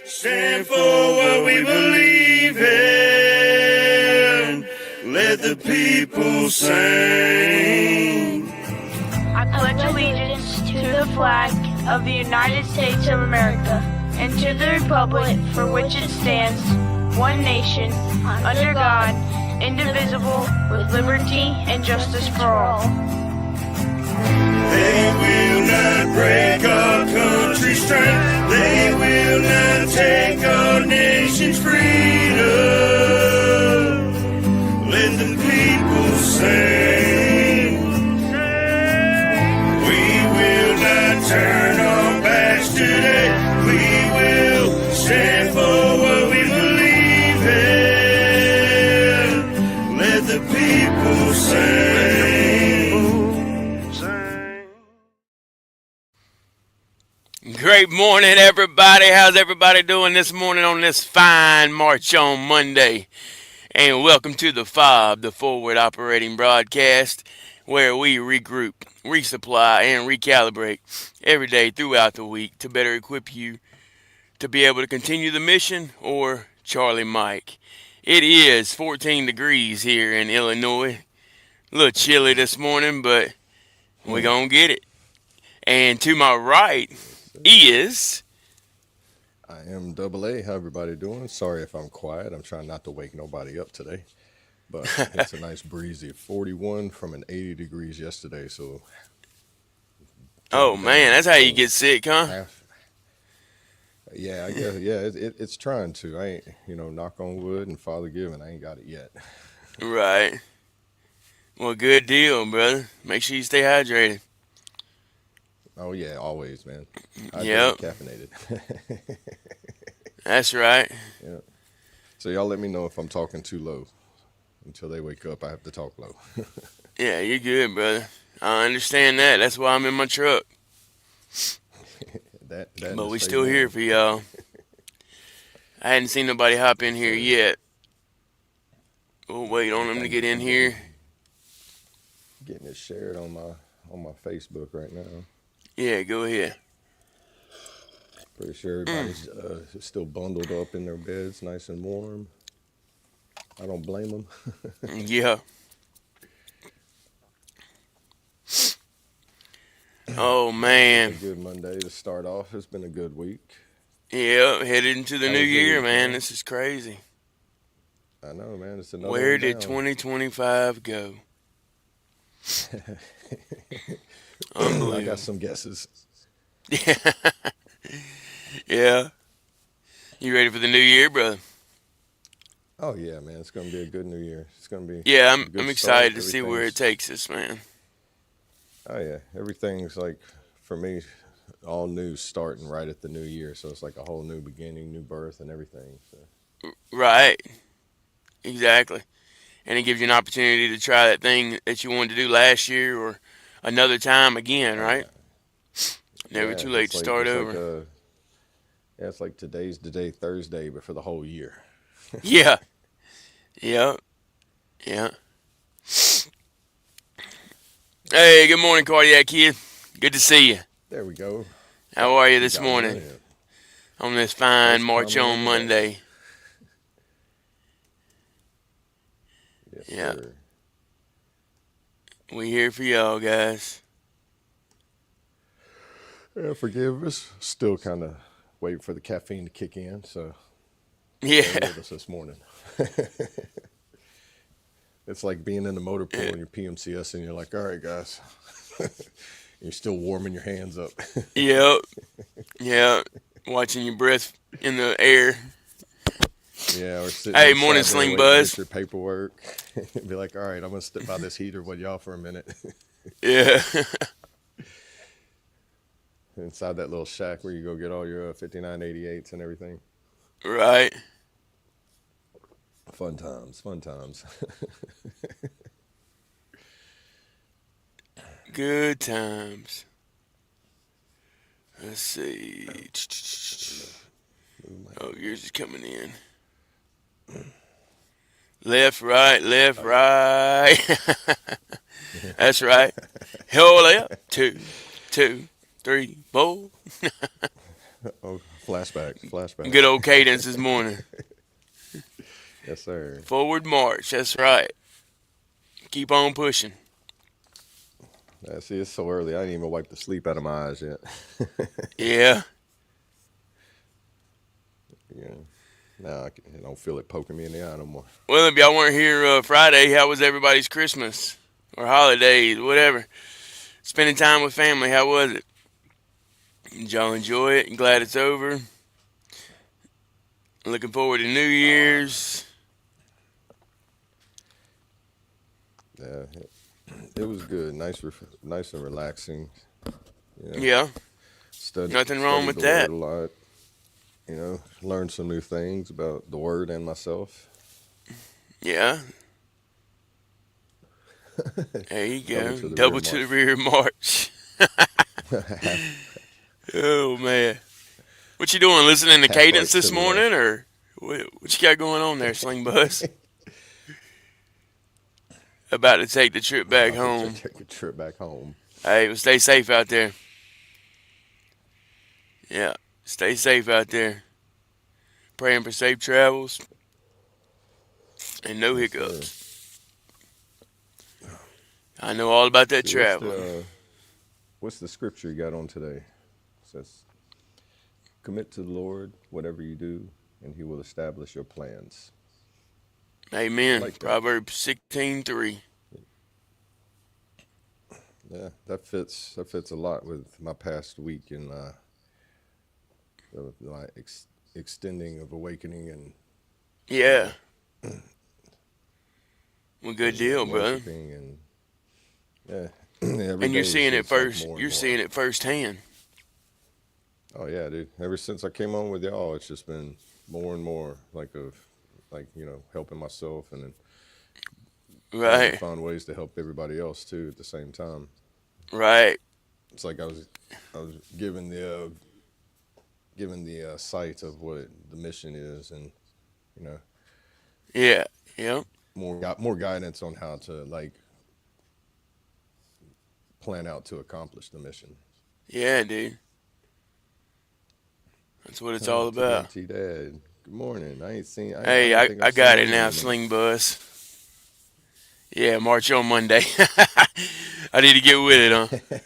Stand for what we believe in. Let the people sing. I pledge allegiance to the flag of the United States of America and to the republic for which it stands, one nation, under God, indivisible, with liberty and justice for all. They will not break our country's strength. They will not take our nation's freedom. Let the people sing. We will not turn our backs today. We will stand for what we believe in. Let the people sing. Great morning, everybody. How's everybody doing this morning on this fine March on Monday? And welcome to the F.O.B, the Forward Operating Broadcast, where we regroup, resupply, and recalibrate every day throughout the week to better equip you to be able to continue the mission, or Charlie Mike. It is 14 degrees here in Illinois. A little chilly this morning, but we're going to get it. And to my right is... I am Double A. How everybody doing? Sorry if I'm quiet. I'm trying not to wake nobody up today. But it's a nice breezy 41 from an 80 degrees yesterday. So, oh man, that's how you get sick, huh? Yeah, I guess. Yeah, it's trying to. I ain't, knock on wood and Father given. I ain't got it yet. Right. Well, good deal, brother. Make sure you stay hydrated. Oh yeah, always, man. Yep. Caffeinated. That's right. Yeah. So y'all let me know if I'm talking too low. Until they wake up, I have to talk low. Yeah, you're good, brother. I understand that. That's why I'm in my truck. But we still here for y'all. I hadn't seen nobody hop in here yet. We'll wait on them to get in here. Getting it shared on my Facebook right now. Yeah, go ahead. Pretty sure everybody's still bundled up in their beds, nice and warm. I don't blame them. Yeah. Oh, man. It's a good Monday to start off. It's been a good week. Yeah, headed into the new year, man. This is crazy. I know, man. It's another Where one did down. 2025 go? Unbelievable. I got some guesses. Yeah. Yeah. You ready for the new year, brother? Oh yeah, man. It's gonna be a good new year. It's gonna be. Yeah, I'm excited to see where it takes us, man. Oh yeah, everything's like, for me, all new starting right at the new year. So it's like a whole new beginning, new birth, and everything. So. Right. Exactly. And it gives you an opportunity to try that thing that you wanted to do last year or another time again, right? Never too late to start over. Yeah, it's like today's the day, Thursday, but for the whole year. Yeah. Yeah. Yeah. Hey, good morning, Cardiac Kid. Good to see you. There we go. How are you this morning? On this fine March on Monday. Yes, yeah. Sir. We here for y'all, guys. Yeah, forgive us. Still kind of waiting for the caffeine to kick in, so yeah. With us this morning. It's like being in the motor pool in your PMCS, and you're like, all right, guys. You're still warming your hands up. Yep. Yeah. Watching your breath in the air. Yeah, or sitting. Hey, morning, Sling Buzz. Your paperwork. Be like, all right, I'm gonna sit by this heater with y'all for a minute. Yeah. Inside that little shack where you go get all your 5988s and everything. Right. Fun times, fun times. Good times. Let's see. Oh, yours is coming in. Left, right, left, right. That's right. Hold up. 2, 2, 3, 4. Oh, Flashback. Good old cadence this morning. Yes, sir. Forward march. That's right. Keep on pushing. See, it's so early. I didn't even wipe the sleep out of my eyes yet. Yeah. Yeah. Now I don't feel it poking me in the eye no more. Well, if y'all weren't here Friday, how was everybody's Christmas or holidays, whatever? Spending time with family, how was it? Did y'all enjoy it? Glad it's over. Looking forward to New Year's. Yeah, it was good. Nice and relaxing. Yeah. Nothing wrong Studied with the that. word a lot. Learned some new things about the word and myself. Yeah. There you go. To the Double rear to the march. rear march. Oh, man. What you doing? Listening to Half Cadence right to this the left. morning, or what you got going on there, Sling Bus? About to take the trip back About to home. take a trip back home. Hey, well, stay safe out there. Yeah, stay safe out there. Praying for safe travels and no Yes, hiccups. I know all about that See, what's traveling. what's the scripture you got on today? It says, "Commit to the Lord whatever you do, and He will establish your plans." Amen. Like that. Proverbs 16:3. Yeah, that fits a lot with my past week and my extending of awakening and Yeah. Well, good deal, brother. worshiping and yeah. Every And you're day seeing it seems like first. more and You're more. seeing it firsthand. Oh yeah, dude. Ever since I came on with y'all, it's just been more and more helping myself and then trying to Right. find ways to help everybody else too at the same time. Right. It's like I was given the sight of what the mission is, and you know Yeah. Yep. more guidance on how to plan out to accomplish the mission. Yeah, dude. That's what it's all about. TNT Dad, good morning. I Hey, don't think I I've seen got you it in a now, minute. Sling Bus. Yeah, March on Monday. I need to get with it, huh?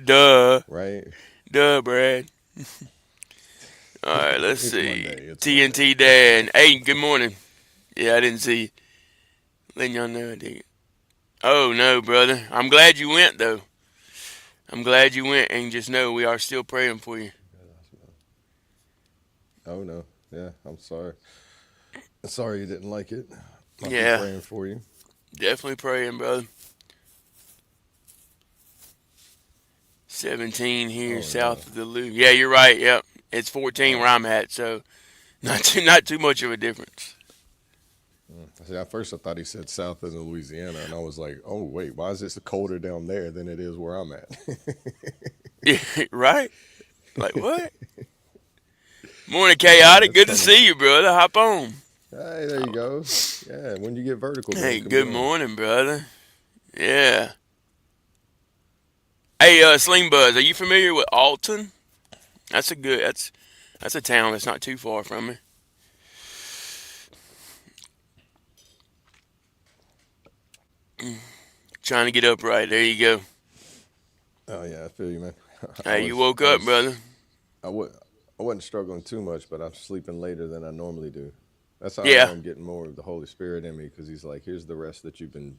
Duh. Right? Duh, Brad. All right, let's It's see. Monday. It's TNT Dan. Hey, good morning. Yeah, I didn't see you. Letting y'all know I did. Oh, no, brother. I'm glad you went, though. I'm glad you went, and just know we are still praying for you. Oh no, yeah. I'm sorry. Sorry you didn't like it. I'll be Yeah, praying for you. definitely praying, brother. 17 here Oh no. south of the loop. Yeah, you're right. Yep. It's 14 Oh. where I'm at, so not too much of a difference. See, at first I thought he said south of Louisiana, and I was like, oh wait, why is it colder down there than it is where I'm at? Yeah, right? Like, what? Morning, Chaotic. That's Good to funny. see you, brother. Hop on. Hey, there you go. Yeah, when you get vertical, man, Hey, come good join. morning, brother. Yeah. Hey, Sling Buzz, are you familiar with Alton? That's a town that's not too far from me. Trying to get upright. There you go. Oh yeah, I feel you, man. Hey, you woke up, brother. I wasn't struggling too much, but I'm sleeping later than I normally do. That's how I know Yeah. I'm getting more of the Holy Spirit in me, because He's like, here's the rest that you've been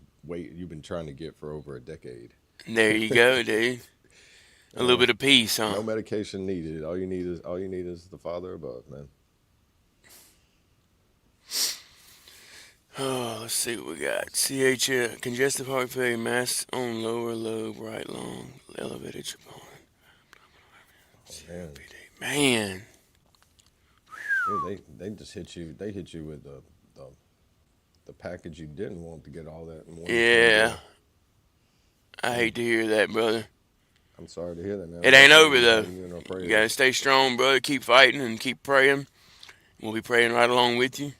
trying to get for over a decade. There you go, dude. A little Yeah. bit of peace, huh? No medication needed. All you need is the Father above, man. Oh, let's see what we got. CH, congestive heart failure, mass on lower lobe, right lung, elevated troponin. Oh, man. Man, Yeah, they just hit you. They hit you with the package you didn't want to get all that in one yeah. deal. I hate to hear that, brother. I'm sorry to hear that, man. It ain't Definitely over, though. holding you in our You prayers. gotta stay strong, brother. Keep fighting and keep praying. We'll be praying right along with you.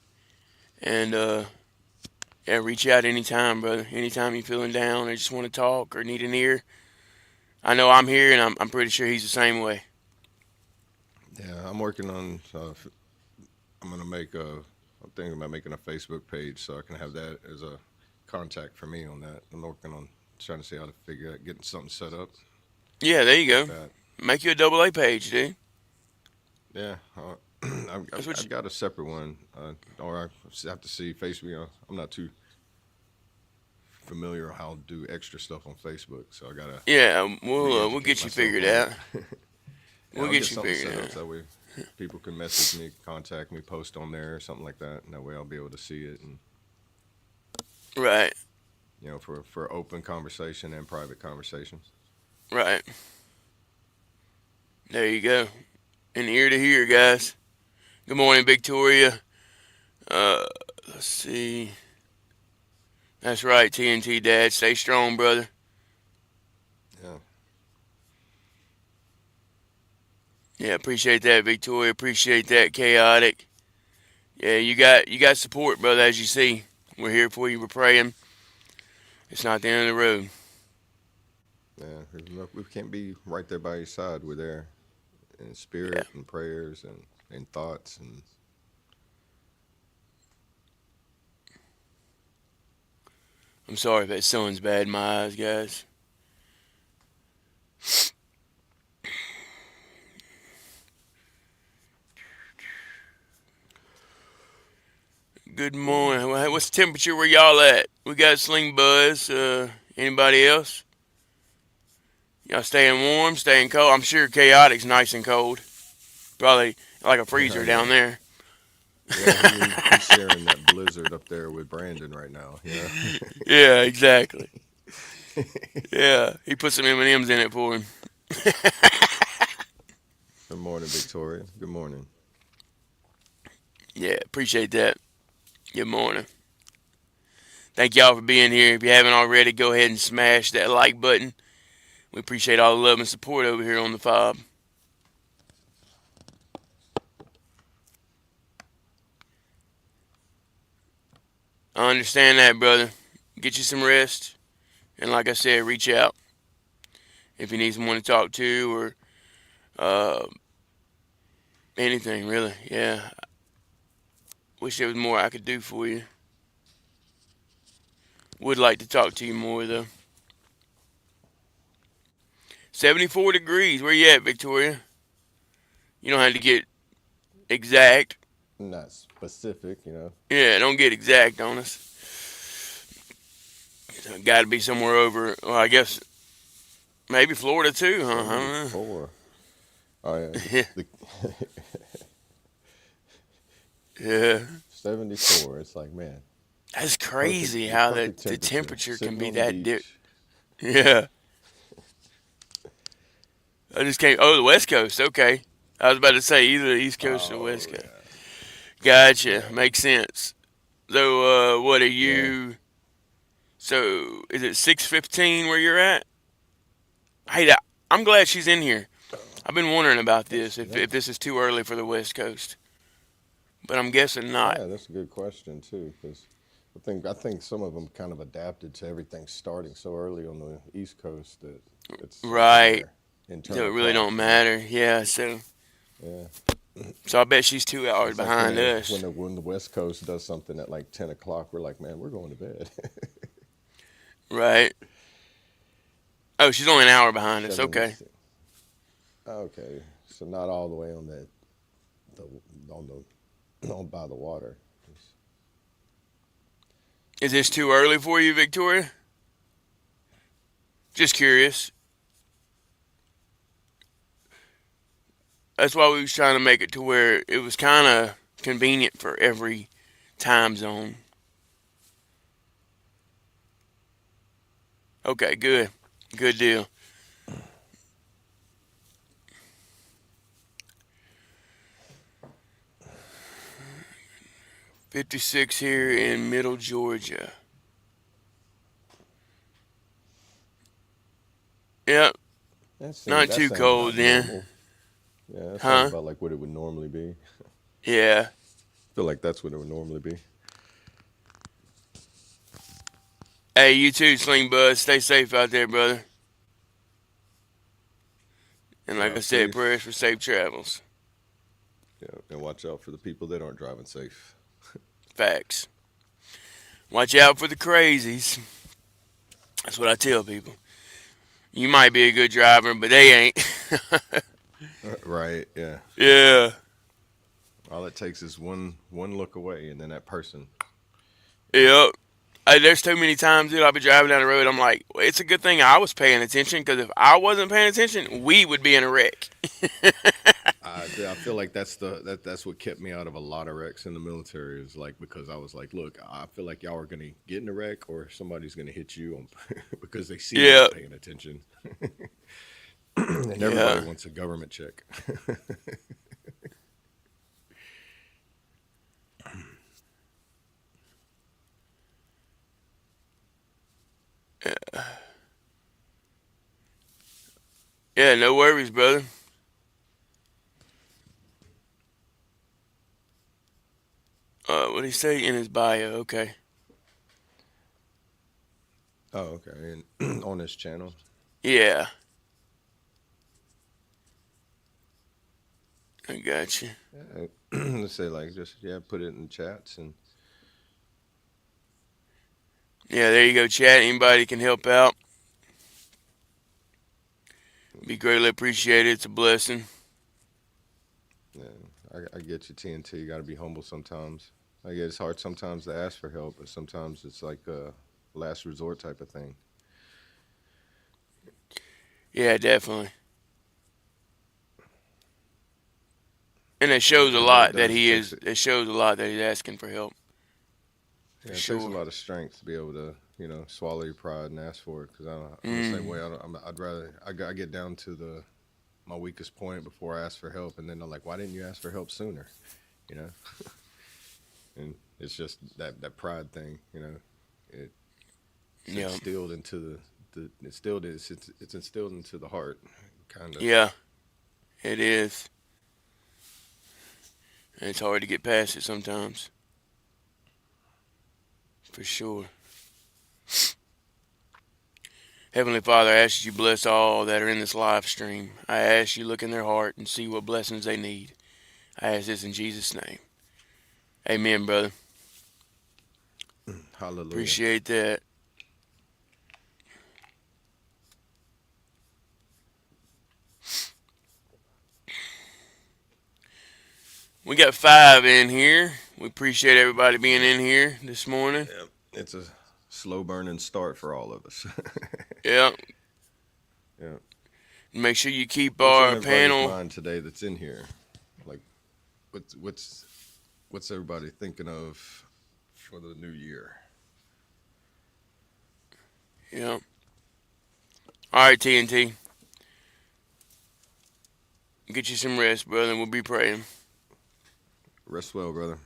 And, yeah, reach out anytime, brother. Anytime you're feeling down or just want to talk or need an ear. I know I'm here, and I'm pretty sure he's the same way. Yeah, I'm working on. I'm gonna make a. I'm thinking about making a Facebook page so I can have that as a contact for me on that. I'm working on trying to see how to figure out getting something set up Yeah, there you like go. that. Make you a double A page, dude. Yeah, That's what I've you. got a separate one, or I have to see Facebook. I'm not too familiar how to do extra stuff on Facebook, so I gotta Yeah, we'll re-educate get you myself figured on it. out. Yeah, We'll I'll get get you something figured set up out. so that way people can message me, contact me, post on there or something like that, and that way I'll be able to see it and Right, for open conversation and private conversations. right. There you go. And ear to hear, guys. Good morning, Victoria. Uh, let's see. That's right, TNT Dad. Stay strong, brother. Yeah, Yeah, appreciate that, Victoria. Appreciate that, Chaotic. Yeah, you got support, brother. As you see, we're here for you. We're praying. It's not the end of the road. yeah. We can't be right there by your side. We're there in Yeah, spirit and prayers and thoughts and I'm sorry if that sun's bad in my eyes, guys. Good morning. What's the temperature where y'all at? We got Sling Buzz. Anybody else? Y'all staying warm, staying cold? I'm sure Chaotic's nice and cold. Probably like a freezer I down know. there. Yeah, he's sharing that blizzard up there with Brandon right now. Yeah. Yeah, exactly. Yeah, he put some M&Ms in it for him. Good morning, Victoria. Good morning. Yeah, appreciate that. Good morning. Thank y'all for being here. If you haven't already, go ahead and smash that like button. We appreciate all the love and support over here on the FOB. I understand that, brother. Get you some rest. And like I said, reach out if you need someone to talk to or uh, anything, really. Yeah. Wish there was more I could do for you. Would like to talk to you more, though. 74 degrees. Where you at, Victoria? You don't have to get exact. Not specific, Yeah, don't get exact on us. Got to be somewhere over, well, I guess maybe Florida too, huh? I don't know. 74. Oh yeah, Yeah. the Yeah. 74. It's like, man, That's perfect, crazy the how the, perfect the temperature. temperature can Sitting be on the that dip. beach. Yeah. I just came. Oh, the West Coast. Okay. I was about to say either the East Coast or the West Oh Coast. yeah, Gotcha. yeah, Makes sense. So, what are yeah. you? So, is it 6:15 where you're at? Hey, I'm glad she's in here. I've been wondering about this, if this is too early for the West Coast, but I'm guessing not. Yeah, that's a good question too, because I think some of them kind of adapted to everything starting so early on the East Coast that it's like in Right. their So internal it really clock. don't matter. Yeah. So Yeah. I bet she's 2 hours It's like when behind they when us. the West Coast does something at like 10 o'clock, we're like, man, we're going to bed. Right. Oh, she's only an hour behind us. Okay. 76. Okay, so not all the way on the on the on by the water. Is this too early for you, Victoria? Just curious. That's why we was trying to make it to where it was kind of convenient for every time zone. Okay, good. Good deal. 56 here in Middle Georgia. Yep, not That too sounds cold about then. normal. Yeah, that sounds Huh? about like what it would normally be. Yeah. Feel like that's what it would normally be. Hey, you too, Sling Buzz. Stay safe out there, brother. And like I Drive said, safe. prayers for safe travels. Yeah, and watch out for the people that aren't driving safe. Facts. Watch out for the crazies. That's what I tell people. You might be a good driver, but they ain't. Right. Yeah. Yeah. All it takes is one look away, and then that person. Yep. There's too many times, dude, I'll be driving down the road. I'm like, well, it's a good thing I was paying attention, because if I wasn't paying attention, we would be in a wreck. I feel like that's what kept me out of a lot of wrecks in the military is like because I was like, look, I feel like y'all are gonna get in a wreck or somebody's gonna hit you on because they see you Yeah. not paying attention, and everybody Yeah. wants a government check. Yeah, no worries, brother. What did he say in his bio? Okay. Oh, okay. And on this channel, Yeah. I got you. yeah, let's say like just put it in chats and Yeah, there you go, chat. Anybody can help out. Be greatly appreciated. It's a blessing. yeah, I get you, TNT. You got to be humble sometimes. I get it's hard sometimes to ask for help, but sometimes it's like a last resort type of thing. Yeah, definitely. And it shows a It really lot that does. he is. It shows a lot that he's asking for help. Yeah, For it takes a sure. lot of strength to be able to, swallow your pride and ask for it. Because I'm the same Mm. way. I'd rather I get down to my weakest point before I ask for help, and then they're like, "Why didn't you ask for help sooner?" You know, and it's just that pride thing. It's Yeah. instilled into it's instilled into the heart, kind of. Yeah, it is. And it's hard to get past it sometimes. For sure. Heavenly Father, I ask you bless all that are in this live stream. I ask you look in their heart and see what blessings they need. I ask this in Jesus' name. Amen, brother. Hallelujah. Appreciate that. We got 5 in here. We appreciate everybody being in here this morning. Yeah, it's a slow burning start for all of us. Yeah. Yeah. Make sure you keep What's on our everybody's panel. mind today that's in here? Like, what's everybody thinking of for the new year? Yeah. All right, TNT. Get you some rest, brother, and we'll be praying. Rest well, brother.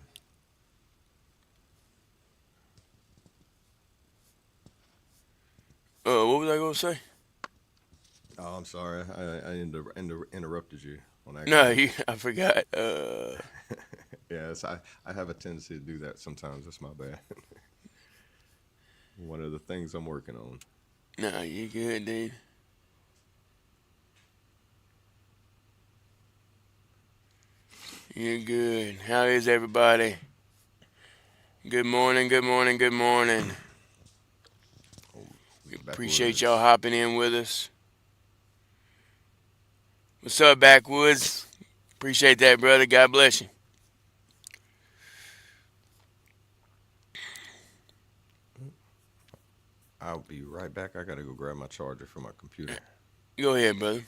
What was I going to say? Oh, I'm sorry. I interrupted you on No, accident. I forgot. Yes, I have a tendency to do that sometimes. That's my bad. One of the things I'm working on. No, you good, dude. You're good. How is everybody? Good morning, good morning, good morning. We appreciate y'all hopping in with us. What's up, Backwoods? Appreciate that, brother. God bless you. I'll be right back. I gotta go grab my charger for my computer. Go ahead, brother.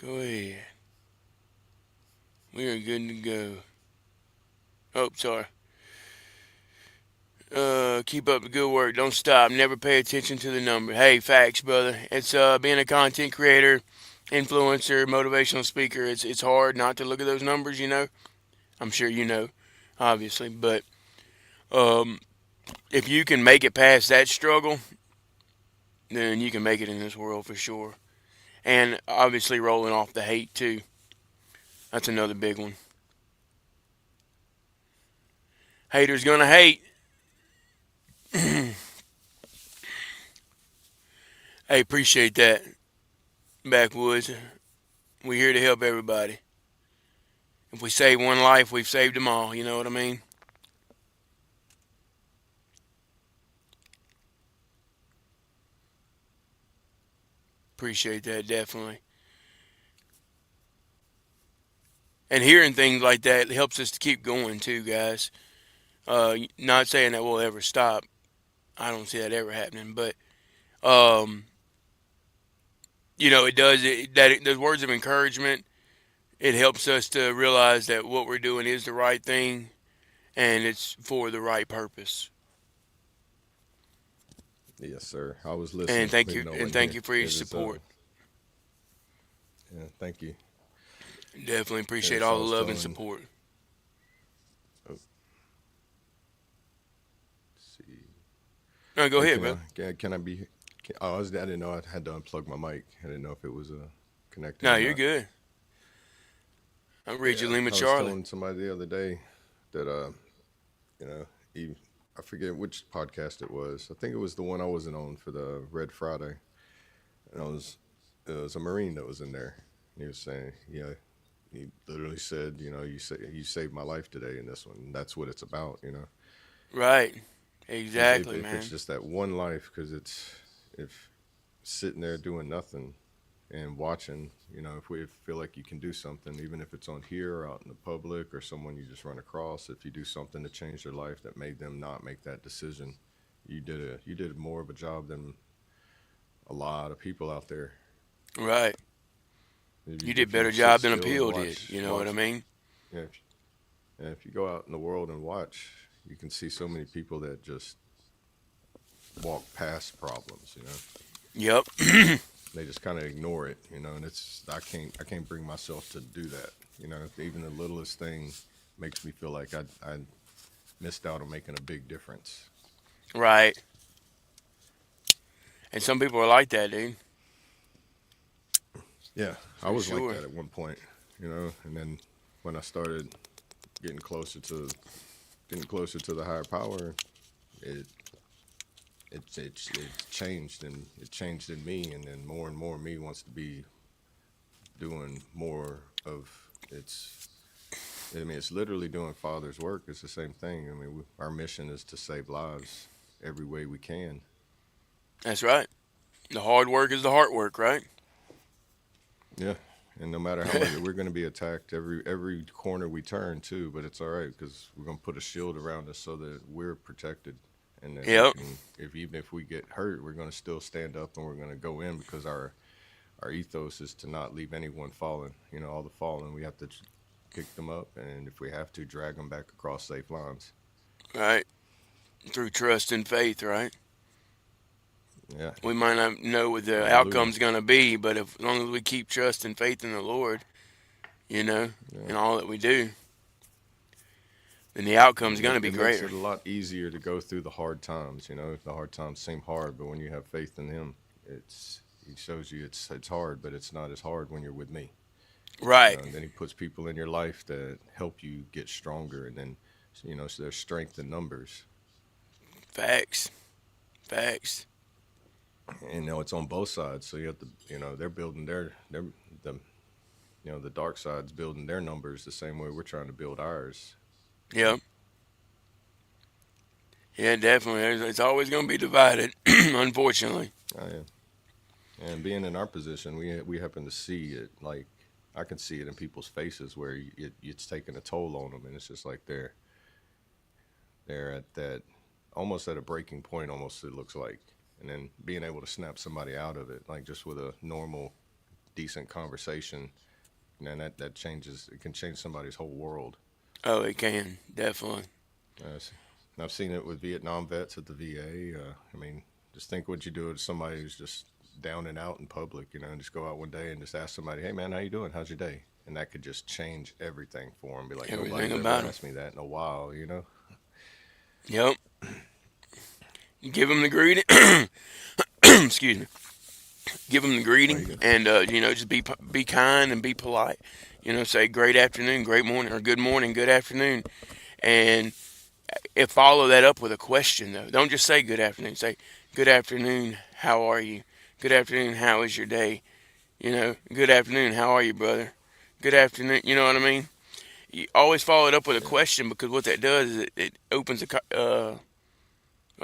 Go ahead. We are good to go. Oh, sorry. Keep up the good work. Don't stop. Never pay attention to the number. Hey, facts, brother. It's being a content creator, influencer, motivational speaker. It's hard not to look at those numbers. I'm sure you know, obviously. But if you can make it past that struggle, then you can make it in this world for sure. And obviously rolling off the hate too. That's another big one. Haters gonna hate. Hey, appreciate that, Backwoods. We're here to help everybody. If we save one life, we've saved them all. You know what I mean? Appreciate that, definitely. And hearing things like that helps us to keep going too, guys. Not saying that we'll ever stop. I don't see that ever happening, but um, it does. Those words of encouragement, it helps us to realize that what we're doing is the right thing, and it's for the right purpose. Yes, sir. I was And listening. thank Didn't you, know and when thank you. you for your It was. support. Yeah. Thank you. Definitely appreciate Yes, I all the was love and telling. support. Oh, see. No, go Hey, ahead, bro. can I be? I didn't know I had to unplug my mic. I didn't know if it was connected No, or you're not. good. I'm Reggie Yeah, Lima I was Charlie. telling somebody the other day that you know, he, I forget which podcast it was. I think it was the one I wasn't on for the Red Friday, and it was a Marine that was in there. And he was saying, he literally said, you saved my life today in this one. And that's what it's about. Right. Because Exactly, if it's man. just that one life, because if sitting there doing nothing and watching, if we feel like you can do something, even if it's on here or out in the public or someone you just run across, if you do something to change their life that made them not make that decision, you did more of a job than a lot of people out there. Right. If you, You did if you better sit job than still and Appeal did. watch You know what I watch mean? yeah, if you go out in the world and watch, you can see so many people that just walk past problems. Yep. They just kind of ignore it. And I can't bring myself to do that. Even the littlest thing makes me feel like I missed out on making a big difference. Right. And some people are like that, dude. Yeah, I For was like sure. that at one point. And then when I started getting closer to the higher power, it it changed, and it changed in me, and then more and more me wants to be doing more of its. I mean, it's literally doing Father's work. It's the same thing. I mean, our mission is to save lives every way we can. That's right. The hard work is the heart work, right? Yeah, and no matter how much we're going to be attacked, every corner we turn too, but it's all right because we're going to put a shield around us so that we're protected, and that we Yep. can, if even if we get hurt, we're going to still stand up and we're going to go in because our ethos is to not leave anyone fallen. All the fallen, we have to pick them up, and if we have to, drag them back across safe lines. Right. Through trust and faith, right? Yeah, We might not know what the hallelujah. outcome's going to be, but if, as long as we keep trust and faith in the Lord, you know, Yeah. in all that we do, then the outcome's going to be It makes greater. it a lot easier to go through the hard times. The hard times seem hard, but when you have faith in Him, He shows you it's hard, but it's not as hard when you're with me. Right. And then He puts people in your life that help you get stronger, and then so there's strength in numbers. Facts. Facts. And it's on both sides. So you have to, they're building the the dark side's building their numbers the same way we're trying to build ours. Yep. Yeah, definitely. It's always going to be divided, unfortunately. Oh, yeah. And being in our position, we happen to see it. Like I can see it in people's faces where it's taking a toll on them, and it's just like they're at that almost at a breaking point. Almost it looks like, and then being able to snap somebody out of it, like just with a normal, decent conversation, and that changes. It can change somebody's whole world. Oh, it can. Definitely. Uh, I've seen it with Vietnam vets at the VA. I mean, just think what you do to somebody who's just down and out in public, and just go out one day and just ask somebody, "Hey, man, how you doing? How's your day?" And that could just change everything for them. Be like, Everything nobody's ever about them. asked me that in a while. Yep. You give them the greeting. Excuse me. Give them the Oh, you greeting, go. and just be kind and be polite. Say great afternoon, great morning, or good morning, good afternoon, and if follow that up with a question though. Don't just say good afternoon. Say good afternoon. How are you? Good afternoon. How is your day? Good afternoon. How are you, brother? Good afternoon. You know what I mean? you always follow it up with a question, because what that does is it opens a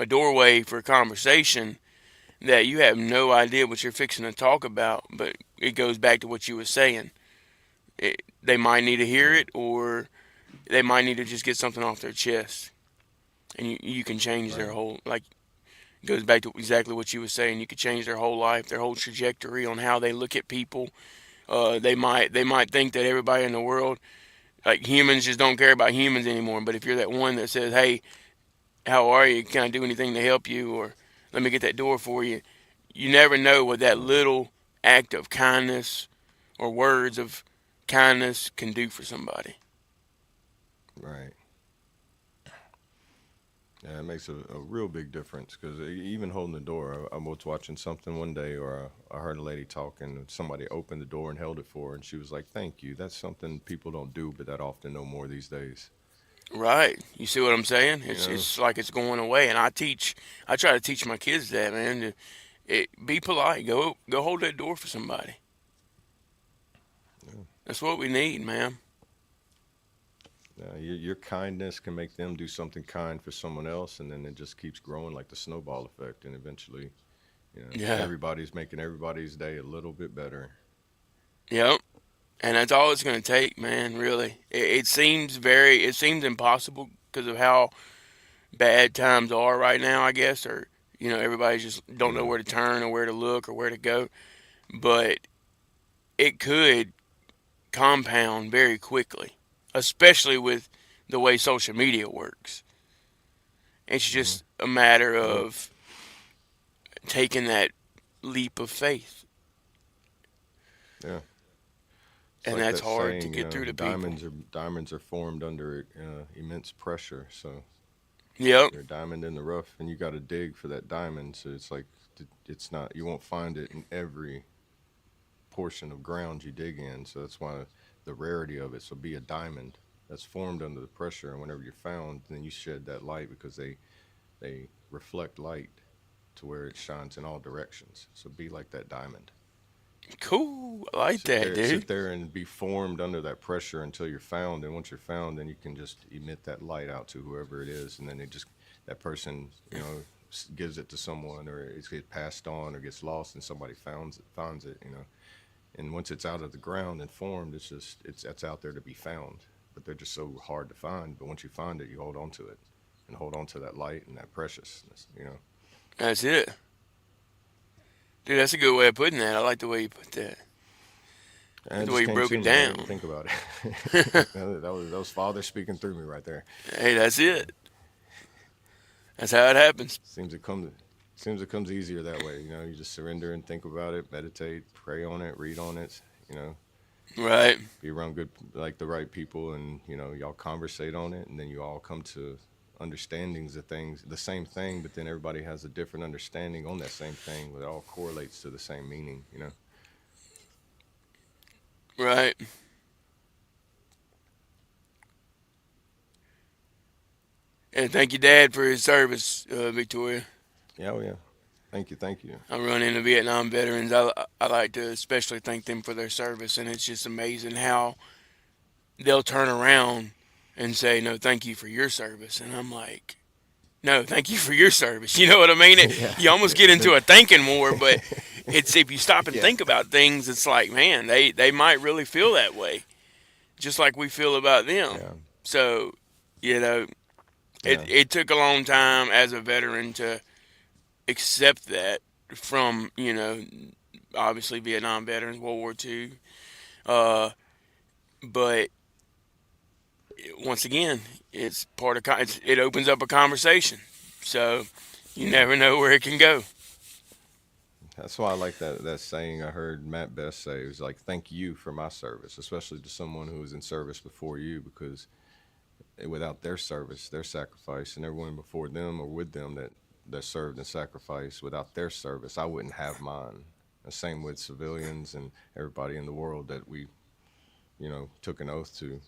doorway for a conversation that you have no idea what you're fixing to talk about, but it goes back to what you were saying. They might need to hear it, or they might need to just get something off their chest, and you can change their Right. whole, like, it goes back to exactly what you were saying. You could change their whole life, their whole trajectory on how they look at people. They might think that everybody in the world, like, humans just don't care about humans anymore. But if you're that one that says, "Hey, how are you? Can I do anything to help you?" or "Let me get that door for you," you never know what that little act of kindness or words of kindness can do for somebody. Right. Yeah, it makes a real big difference because even holding the door, I was watching something one day, or I heard a lady talking, and somebody opened the door and held it for her, and she was like, "Thank you." That's something people don't do, but that often no more these days. Right. You see what I'm saying? You know? It's like it's going away, and I try to teach my kids that, man. Be polite. Go hold that door for somebody. Yeah. That's what we need, man. Your kindness can make them do something kind for someone else, and then it just keeps growing like the snowball effect, and eventually, Yeah. everybody's making everybody's day a little bit better. Yep. And that's all it's going to take, man. Really. It seems impossible because of how bad times are right now, I guess, or everybody just don't know Yeah. where to turn or where to look or where to go. But it could compound very quickly, especially with the way social media works. It's Hmm. just a matter Well, of taking that leap of faith, yeah. It's and like that's that hard to saying, get through to people. diamonds are formed under immense pressure. So Yep. you're a diamond in the rough, and you got to dig for that diamond. So it's like it's not, you won't find it in every portion of ground you dig in. So that's why the rarity of it. So be a diamond that's formed under the pressure, and whenever you're found, then you shed that light because they reflect light to where it shines in all directions. So be like that diamond. Cool. I like that, Sit dude. there and be formed under that pressure until you're found. And once you're found, then you can just emit that light out to whoever it is, and then that person, gives it to someone, or it gets passed on, or gets lost, and somebody finds it. And once it's out of the ground and formed, it's out there to be found. But they're just so hard to find. But once you find it, you hold on to it, and hold on to that light and that preciousness. That's it. Dude, that's a good way of putting that. I like the way you put that. I And like it the way just you came broke to it me. I didn't even down. think about it. that was Father speaking through me right there. Hey, that's it. That's how it happens. Seems it comes easier that way. You just surrender and think about it, meditate, pray on it, read on it. Right. Be around good, like the right people, and y'all conversate on it, and then you all come to understandings of things, the same thing, but then everybody has a different understanding on that same thing, but it all correlates to the same meaning. Right. And thank you, Dad, for his service, Victoria. Yeah, oh yeah. Thank you. I run into Vietnam veterans. I like to especially thank them for their service, and it's just amazing how they'll turn around and say, "No, thank you for your service," and I'm like, "No, thank you for your service." You know what I mean? Yeah, You almost get into a thanking war, but it's if you stop and yeah, think about things, it's like, man, they might really feel that way, just like we feel about them. yeah, So, you know, it yeah. it took a long time as a veteran to accept that from obviously Vietnam veterans, World War II. Uh, but once again, it's part of it opens up a conversation. So you Yeah. never know where it can go. That's why I like that saying I heard Matt Best say. It was like, "Thank you for my service," especially to someone who was in service before you, because without their service, their sacrifice, and everyone before them or with them that served and sacrificed, without their service, I wouldn't have mine. The same with civilians and everybody in the world that we, took an oath to.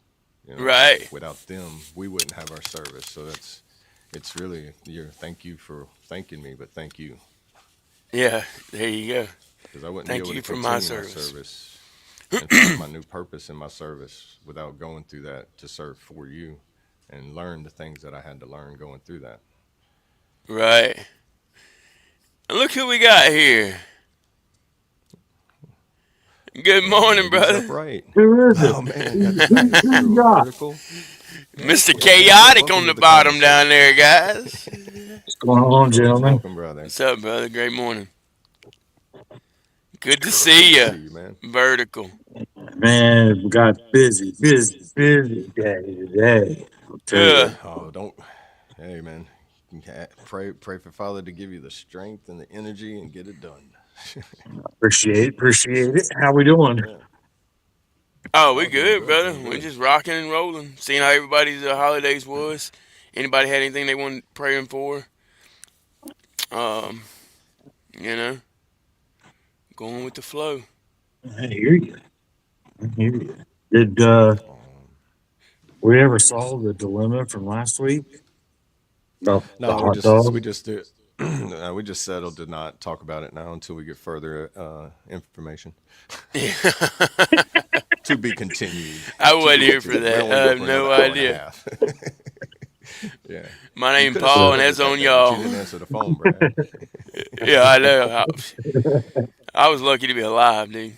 Right. Without them, we wouldn't have our service. So it's really your thank you for thanking me, but thank you, Yeah. There you go. because I wouldn't be Thank able to you for my continue my service. service. and find my new purpose in my service without going through that to serve for you and learn the things that I had to learn going through that. Right. And look who we got here. Good morning, Ladies brother. upright. Who is it? Oh man, got the Who fast you crew. got? Vertical. Yeah, Mr. yeah. Chaotic on Welcome the to the bottom down conversation. there, guys. What's going on, gentlemen? Welcome, brother. What's up, brother? Great morning. Good to see Good to you. see you, man. Vertical. Man, we got busy day today. I'll tell you. Yeah. Oh, don't. Hey, man. Pray for Father to give you the strength and the energy and get it done. Appreciate it. How we doing? Yeah. Oh, we Oh, doing good, good, brother. doing We good. just rocking and rolling. Seeing how everybody's holidays was. Anybody had anything they wanted praying for? Um, you know, going with the flow. I hear you. Did we ever solve the dilemma from last week about the No, hot dog? we just did. We just settled to not talk about it now until we get further information. To be continued. I To wasn't be here for continued. We that. don't want I to go have for another no hour and a idea. half. Yeah. My You name could have Paul, said and that that's with that on day, but you y'all. didn't answer the phone, Brad. Yeah, I know. I was lucky to be alive, dude.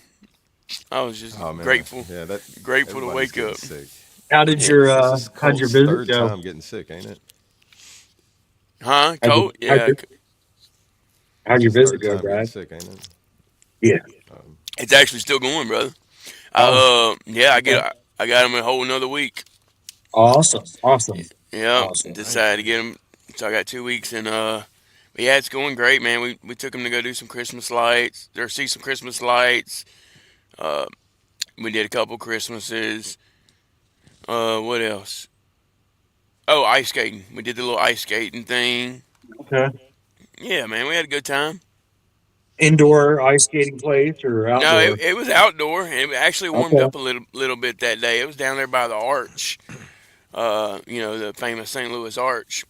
I was just Oh man, grateful, yeah, that grateful to everybody's wake getting up. sick. How did Yeah. This is how'd your Colt's visit third go? time getting sick, ain't it? Huh, How'd, Colt? Yeah, how'd It's your his visit third go, time getting Brad? sick, ain't it? Yeah. Um, it's actually still going, brother. Oh, Yeah, okay. I got him a whole another week. Awesome. Yeah, nice, decided to get nice. him. So I got 2 weeks, and but yeah, it's going great, man. We took him to go do some Christmas lights, or see some Christmas lights. Uh, we did a couple Christmases. What else? Oh, ice skating. We did the little ice skating thing. Okay. Yeah, man, we had a good time. Indoor ice skating place or No, outdoor? it was outdoor, and it actually warmed Okay. up a little bit that day. It was down there by the Arch, the famous St. Louis Arch,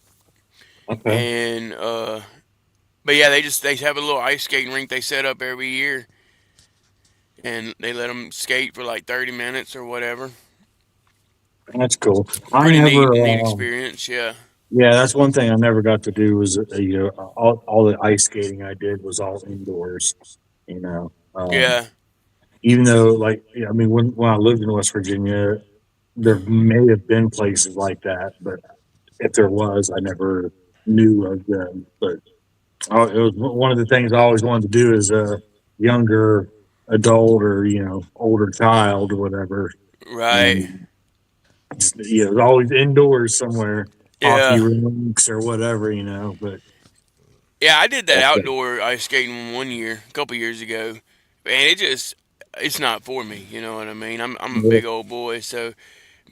Okay. and but yeah, they have a little ice skating rink they set up every year, and they let them skate for like 30 minutes or whatever. That's cool. I Pretty never, neat experience. Yeah, yeah, that's one thing I never got to do was, all the ice skating I did was all indoors, you know. yeah, Even though, like, yeah, I mean, when I lived in West Virginia, there may have been places like that, but if there was, I never knew of them. But it was one of the things I always wanted to do as a younger adult or, older child or whatever. right. And it was always indoors somewhere, hockey Yeah, rinks or whatever, But yeah. I did that that's it. outdoor ice skating one year, a couple years ago, and it's not for me. You know what I mean? I'm a Yeah, big old boy, so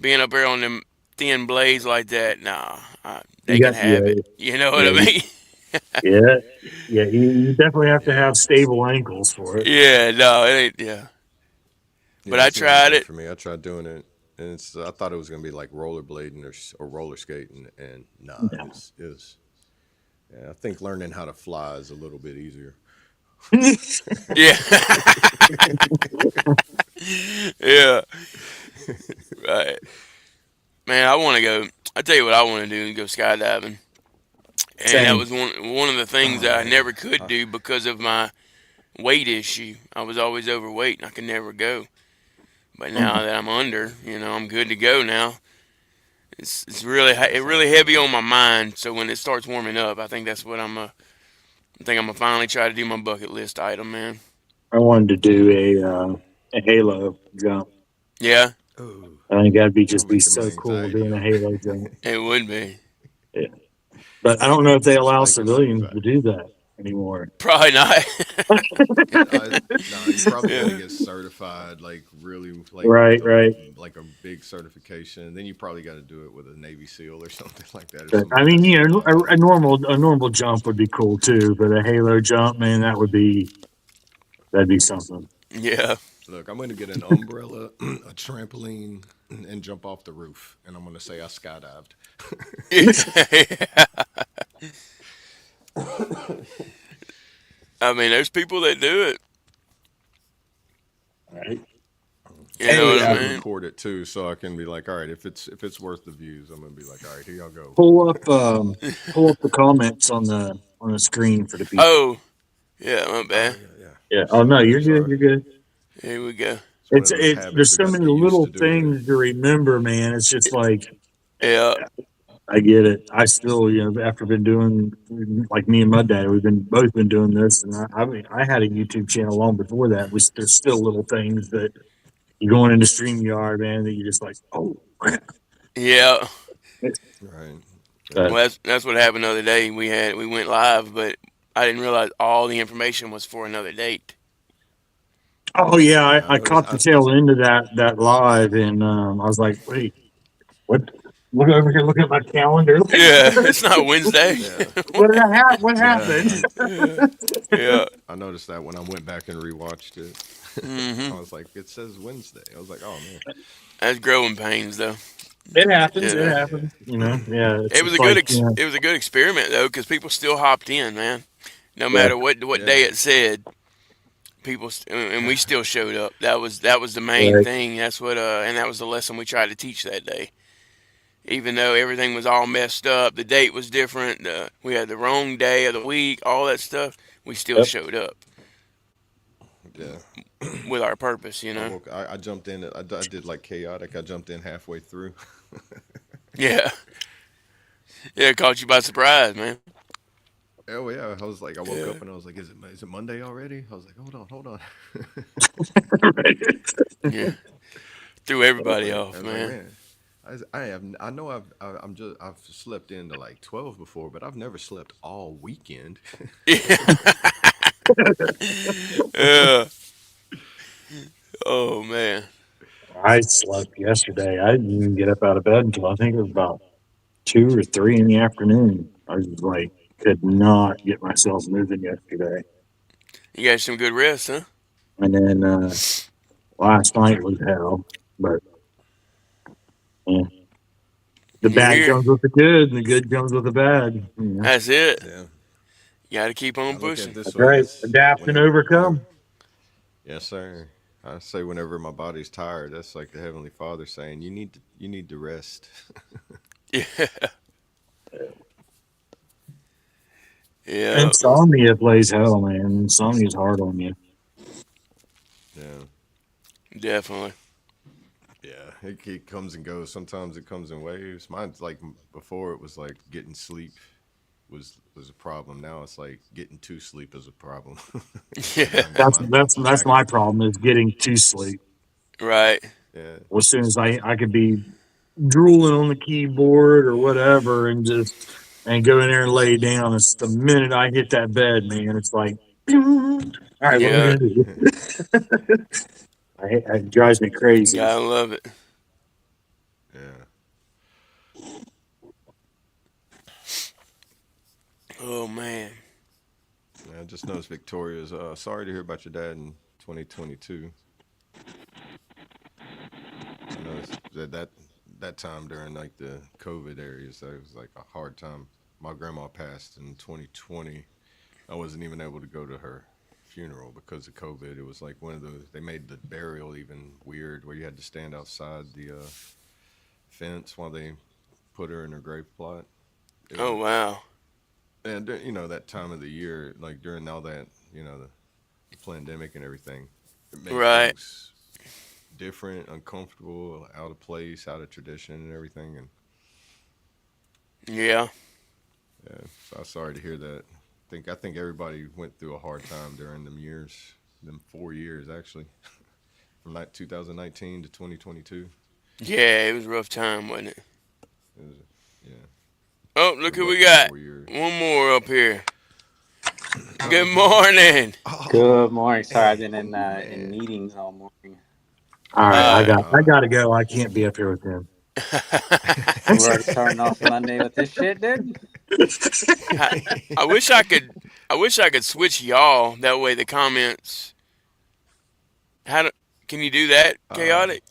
being up there on them thin blades like that, nah, you they can got have it. You know what yeah, I mean? yeah, yeah. You definitely have to have stable ankles for it. Yeah, no, it ain't. Yeah, but Yeah, I it's never tried been it. for me. I tried doing it, and I thought it was gonna be like rollerblading or roller skating, and nah, No. it was. Yeah, I think learning how to fly is a little bit easier. Yeah, yeah, right. Man, I want to go. I tell you what, I want to do and go skydiving, and that Same. was one of the things Oh that I man, never could do because of my weight issue. I was always overweight and I could never go. But now that I'm under, I'm good to go now. It's really that really sounds fun heavy though. on my mind. So when it starts warming up, I think that's what I think I'm gonna finally try to do my bucket list item, man. I wanted to do a Halo jump. Yeah, Oh, I think that'd be y'all just be making my so cool anxiety doing a up. Halo jump. it would be. Yeah. But I don't know if they allow Spiking my civilians anxiety. to do that anymore. Probably not. No, you probably got to Yeah, get certified, like really, like with Right, right. a big certification. Then you probably got to do it with a Navy SEAL or something like that, or But somebody I mean, that's certified. a normal jump would be cool too. But a Halo jump, man, that'd be something. yeah. Look, I'm going to get an umbrella, a trampoline, and jump off the roof, and I'm going to say I skydived. I mean, there's people that do it. Right. You Oh know I what I yeah. should mean? record it too, so I can be like, all right, if it's worth the views, I'm gonna be like, all right, here y'all go. Pull up pull up the comments on the screen for the people. Oh, yeah, my Oh bad. yeah, yeah. Yeah. Oh no, Sorry, you're good. sorry. You're good. Here we go. It's one of those It's habits there's I so got to many get used little to doing it. things to remember, man. It's just like Yeah, I get it. I still, after been doing like me and my dad, we've been both been doing this, and I mean, I had a YouTube channel long before that. There's still little things that you're going into StreamYard, man, that you just like, oh crap. yeah. Right. Well, But that's what happened the other day. We went live, but I didn't realize all the information was for another date. oh yeah, Yeah, I I noticed. caught the tail end of that live, and I was like, wait, what? Look over here, look at my calendar. Yeah, it's not Wednesday. Yeah, What did I have? What yeah. happened? Yeah. I noticed that when I went back and rewatched it. I Hmm. was like, it says Wednesday. I was like, oh man. That's growing pains, though. It happens. You It know, happens. Yeah, it was it's a good like it was a good experiment though, because people still hopped in, man. No yeah, matter what Yeah. day it said, and we still showed up. That was the main right. thing. That's what and that was the lesson we tried to teach that day. Even though everything was all messed up, the date was different. We had the wrong day of the week, all that stuff. We still Yep. showed up Yeah. with our purpose, you I know. woke. I jumped in. I did like chaotic. I jumped in halfway through. Yeah, yeah, it caught you by surprise, man. Oh yeah. I was like, I woke Yeah, up and I was like, is it Monday already? I was like, hold on. Right. yeah, threw I was everybody like, off, man. man. I know I've slept into like 12 before, but I've never slept all weekend. Yeah, yeah. Oh man. I slept yesterday. I didn't even get up out of bed until I think it was about 2 or 3 in the afternoon. I was like, could not get myself moving yesterday. You got some good rest, huh? And then last night was hell. But yeah, the You bad hear? comes with the good, and the good comes with the bad. That's it. Yeah. You got to keep on I look at it pushing. this That's way. right. It's Adapt and whenever. overcome. Yes, sir. I say whenever my body's tired, that's like the Heavenly Father saying, you need to rest. Yeah, yeah, Insomnia plays hell, man. Insomnia's hard on you. Yeah. definitely. Yeah. It comes and goes. Sometimes it comes in waves. Mine's like before it was like getting sleep was a problem. Now it's like getting to sleep is a problem. Yeah, My That's back my is problem is getting to sleep. right. yeah. Well, as soon as I could be drooling on the keyboard or whatever and just and go in there and lay down. It's the minute I hit that bed, man, it's like, all right, what are we Yeah, gonna do? It drives me crazy. gotta love it. Yeah. Oh man. Yeah, I just noticed Victoria's sorry to hear about your dad in 2022. I noticed that time during like the COVID areas, that was like a hard time. My grandma passed in 2020. I wasn't even able to go to her funeral because of COVID. It was like one of those. They made the burial even weird, where you had to stand outside the fence while they put her in her grave plot. It Oh was, wow. and that time of the year, like during all that, the pandemic and everything, it made Right. things different, uncomfortable, out of place, out of tradition, and everything. And Yeah. yeah, so I'm sorry to hear that. I think everybody went through a hard time during them years, them 4 years actually, from like 2019 to 2022. Yeah, it was a rough time, wasn't it? It was, yeah, Oh, it look was who rough we for got. 4 years. One more up here. Good morning. Oh, Good morning. Sorry, I've been in man. meetings all morning. All right, Uh, I gotta go. I can't be up here with him. We're already starting off Monday with this shit, dude. I, I wish I could. I wish I could switch y'all. That way, the comments. How do, can you do that? uh, Chaotic.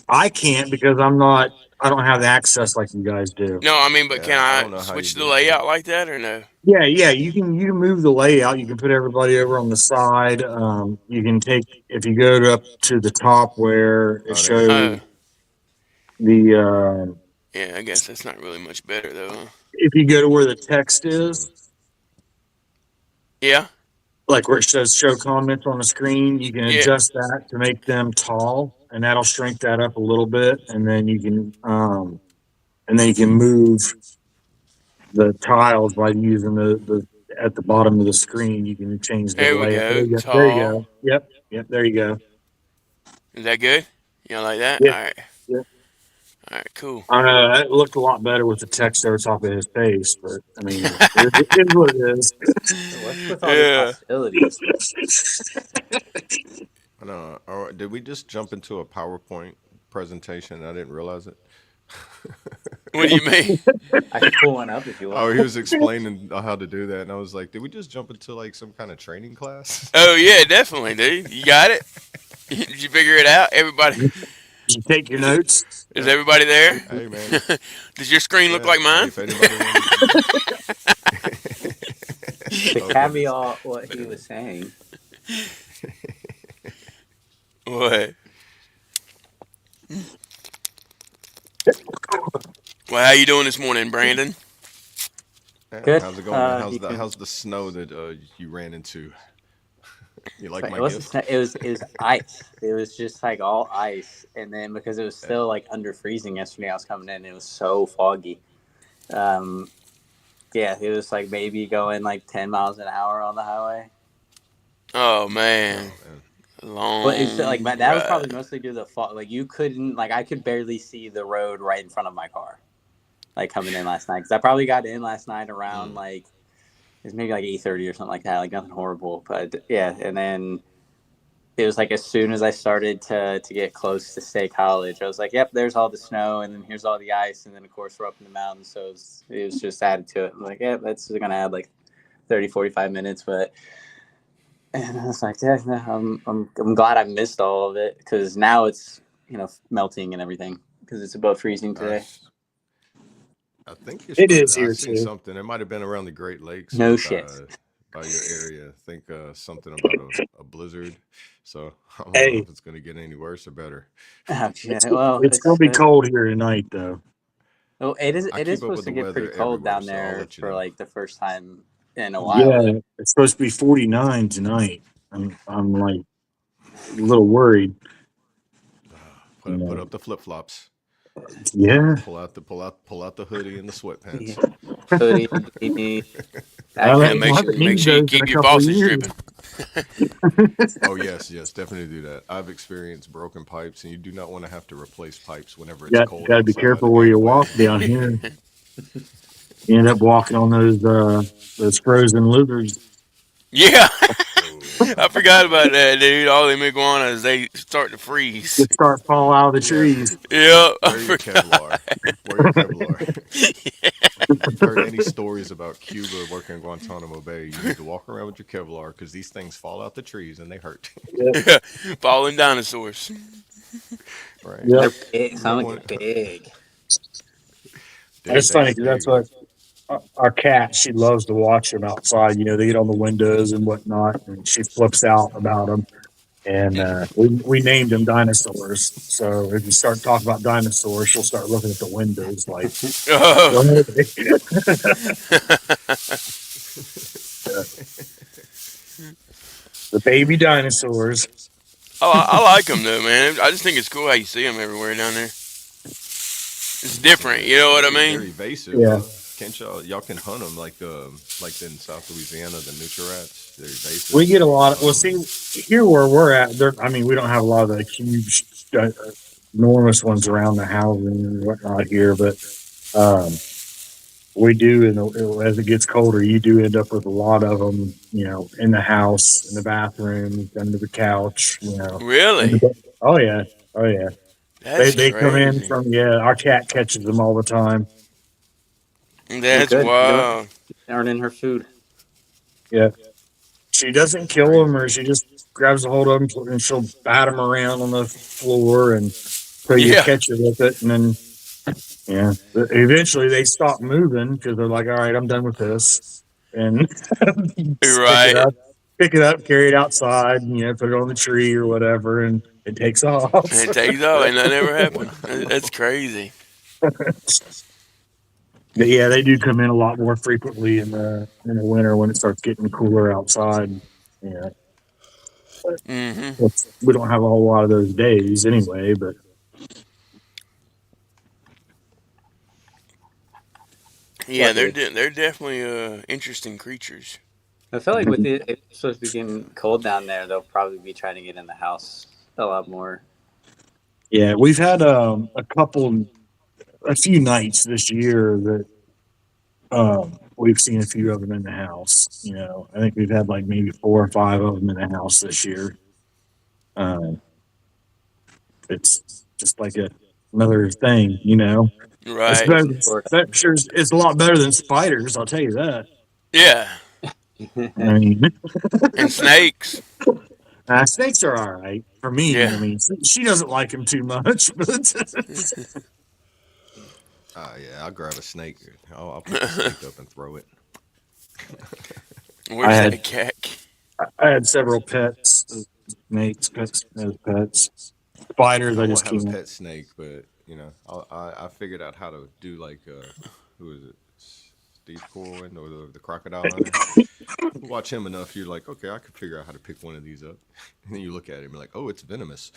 I can't because I'm not I don't have the access like you guys do. No, I mean, but Yeah, can I I don't know how you switch the do it, layout though. like that or no? Yeah, you can move the layout. You can put everybody over on the side. You can take if you go up to the top where it Oh, there you go. shows Oh, the yeah. I guess that's not really much better though. Huh? if you go to where the text So, is, Yeah, like where it says show comments on the screen, you can yeah. adjust that to make them tall, and that'll shrink that up a little bit, and then you can move the tiles by using the at the bottom of the screen. You can change the There we layout. There go. you go. There you Tall. go. Yep. There you go. Is that good? You know, like that? Yeah. All right. Yeah. All right. Cool. I know it looked a lot better with the text over top of his face, but I mean, it is what it is. What's with all these Yeah. hostilities? I don't know. Or did we just jump into a PowerPoint presentation? And I didn't realize it. What do you mean? I could pull one up if you Oh, want. he was explaining how to do that, and I was like, "Did we just jump into like some kind of training class?" Oh yeah, definitely, dude. You got it. Did you figure it out? Everybody, You take your notes. is everybody there? Hey, man. Does your screen look Yeah. like Hey, mine? if anybody wanted to. To Oh, caveat what he was saying, What? Well, how you doing this morning, Brandon? Yeah, good. how's it going, man? You can. How's the snow that you ran into? You like But my it wasn't. gift? It was ice. It was just like all ice, and then because it was Yeah. still like under freezing yesterday, I was coming in. It was so foggy. Um, yeah, it was like maybe going like 10 miles an hour on the highway. Oh Oh man, man. But it's like long that was probably ride. mostly due to the fog. Like you couldn't like I could barely see the road right in front of my car. Like coming in last night because I probably got in last night around Mm. like it was maybe like 8:30 or something like that. Like nothing horrible, but yeah. And then it was like as soon as I started to get close to State College, I was like, "Yep, there's all the snow, and then here's all the ice, and then of course we're up in the mountains, so it was just added to it." I'm like, "Yeah, that's gonna add like 30, 45 minutes," but. And I was like, yeah, no, I'm glad I missed all of it because now it's melting and everything because it's above freezing today. Nice. I think it's It supposed is to, I here seen too. something. It might have been around the Great Lakes No shit. by your area. I think something about a blizzard. So I don't know Hey, if it's going to get any worse or better. Oh shit. Well, it's gonna be cold here tonight, though. well, it Yeah, is I it is keep up supposed with to the get pretty weather cold everywhere, down so I'll there let you for know. like the first time in a while. Yeah, it's supposed to be 49 tonight. I'm like a little worried. You Put know. up the flip flops. Yeah, Pull out the hoodie and the Yeah. sweatpants. Hoodie, beanie. I Yeah, Actually, haven't make needed sure you those in keep a your couple of faucets years. dripping. Oh yes, definitely do that. I've experienced broken pipes, and you do not want to have to replace pipes whenever it's cold Got to be outside careful where and you wet. walk down here. You end up walking on those frozen lizards. Yeah, Oh, I forgot about that, dude. All them iguanas, they start to freeze. Just start falling out of the yeah. trees. Yep, I Wear your forgot. Kevlar. Wear your Kevlar. If you've heard any stories about Cuba working in Guantanamo Bay, you need to walk around with your Kevlar because these things fall out the trees and they hurt. Yeah, Yeah, falling dinosaurs. Right? yeah. they're big. You Some don't of want them are big. they It's they funny are because that's big. what our cat. She loves to watch them outside. You know, they get on the windows and whatnot, and she flips out about them. And we named them dinosaurs. So if you start talking about dinosaurs, she'll start looking at the windows like, Oh, "What?" The baby dinosaurs. I like them though, man. I just think it's cool how you see them everywhere down there. It's different, you know what I They're mean? evasive, Yeah, huh? Can't y'all can hunt them like in South Louisiana, the nutria rats. They're we evasive, get so a you can lot. hunt Well, them see, and here where we're at, there. I mean, we don't have a lot of the huge, enormous ones around the housing and whatnot here, but um, we do. And as it gets colder, you do end up with a lot of them. You know, in the house, in the bathroom, under the couch. You know, in Really? oh yeah, oh yeah. That's They come in crazy. from our cat catches them all the time. Well, That's good. You wild. aren't in her food. Yeah, she doesn't that's kill them, crazy. or she just grabs a hold of them and she'll bat them around on the floor and till you Yeah. catch her with it, and then Yeah. But eventually they stop moving because they're like, all right, I'm done with this. And just Right. pick it up, carry it outside, put it on the tree or whatever, and it takes off. And it takes off, and that never happened. That's crazy. But yeah, they do come in a lot more frequently in the winter when it starts getting cooler outside. Yeah. Hmm. We don't have a whole lot of those days anyway, but Yeah, Luckily, they're definitely interesting creatures. I feel like with it, it's supposed to be getting cold down there. They'll probably be trying to get in the house a lot more. yeah, we've had a few nights this year that we've seen a few of them in the house. I think we've had like maybe 4 or 5 of them in the house this year. Um, it's just like another thing. It's Right. better. Lives in Florida. That sure it's a lot better than spiders. I'll tell you that. Yeah. I mean, And snakes. snakes are all right for me. Yeah. I mean, she doesn't like them too much, but Yeah, I'll grab a snake. I'll pick the snake up and throw it. I Where's had that cat? I had several pets, snakes, pets, as pets. Spiders, I I won't just have a can't. pet snake, but I figured out how to do like who is it? Steve Corwin or the crocodile hunter. Watch him enough, you're like, okay, I could figure out how to pick one of these up. And then you look at it and be like, oh, it's venomous.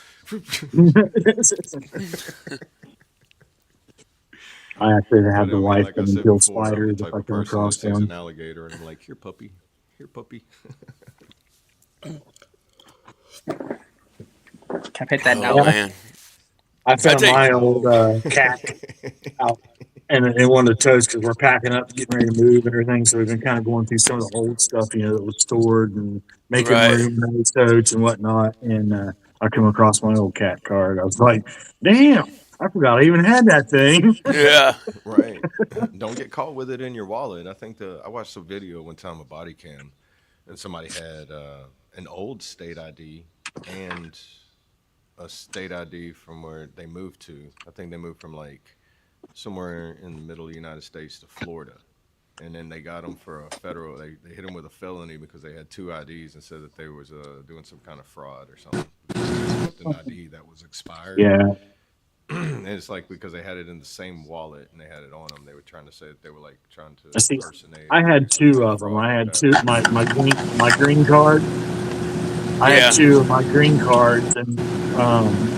I actually have But the I mean, wife like I and said kill before, I'm the spiders if type I of come person that across sees an one. alligator and I'm like, here, puppy, here, puppy. Can I pet that Oh now? man. I I found take. my old cat out in one of the totes because we're packing up, getting ready to move and everything. So we've been kind of going through some of the old stuff, that was stored and making Right. room in those totes and whatnot. And I come across my old cat card. I was like, damn, I forgot I even had that thing. Yeah. Right. Don't get caught with it in your wallet. I watched a video one time, a body cam, and somebody had an old state ID and a state ID from where they moved to. I think they moved from like somewhere in the middle of the United States to Florida. And then they got them for a federal. They hit them with a felony because they had 2 IDs and said that they was doing some kind of fraud or something because they used an ID that was expired. Yeah. And it's like because they had it in the same wallet and they had it on them, they were trying to say that they were like trying to See, impersonate I or had some two kind of of them. fraud I like had that. two my green card. I had Yeah. two of my green cards, and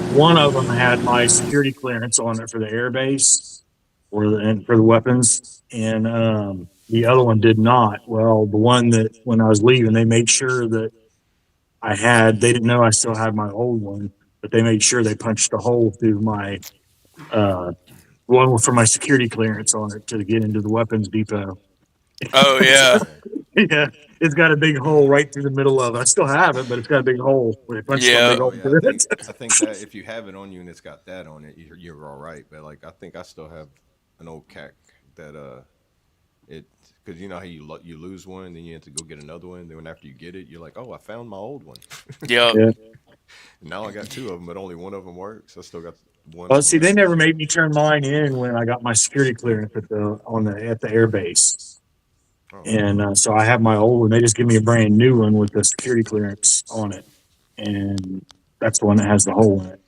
one of them had my security clearance on it for the air base and for the weapons, and the other one did not. Well, the one that when I was leaving, they made sure that they didn't know I still had my old one, but they made sure they punched a hole through my uh, one for my security clearance on it to get into the weapons depot. Oh yeah. Right. Yeah, it's got a big hole right through the middle of it. I still have it, but it's got a big hole where they punched a big Yeah. Oh hole yeah, through it. I think that if you have it on you and it's got that on it, you're all right. But like I think I still have an old cat that it because you know how you lose one, then you have to go get another one. Then after you get it, you're like, oh, I found my old one. Yep. Yeah. Now I got 2 of them, but only one of them works. I still got one Well, from see, that they one. never made me turn mine in when I got my security clearance at the air base, Oh, and so I have my old one. They just give me a brand new one with the security clearance on it, and that's the one that has the hole in it.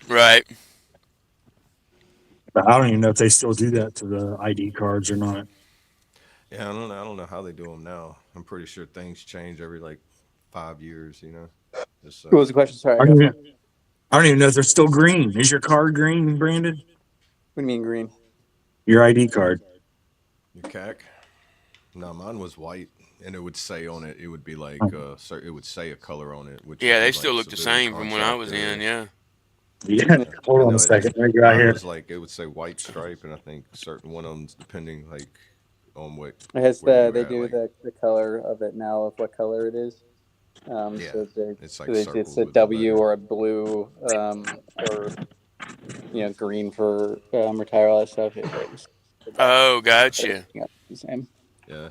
Right. But I don't even know if they still do that to the ID cards or not. yeah, I don't know. I don't know how they do them now. I'm pretty sure things change every like 5 years. Just What was the question? Sorry, I I don't got even, phone. I don't even know if they're still green. Is your card green, Brandon? What do you mean green? Your ID card. your CAC. No, mine was white, and it would say on it. It would be like it would say a color on it, which Yeah, would they be still like look the civilian same from when I was in. contractor. Yeah. Yeah. Yeah, Hold I on a know it. second. Let me get out Mine here. was like it would say white stripe, and I think certain one of them depending like on what It has where you were they at. do Like the color of it now of what color it is. yeah, So it's like it's circled a with the W letter. or a blue, or green for retire, all that stuff. It's the best. Oh, But gotcha. everything else is the same. Yeah,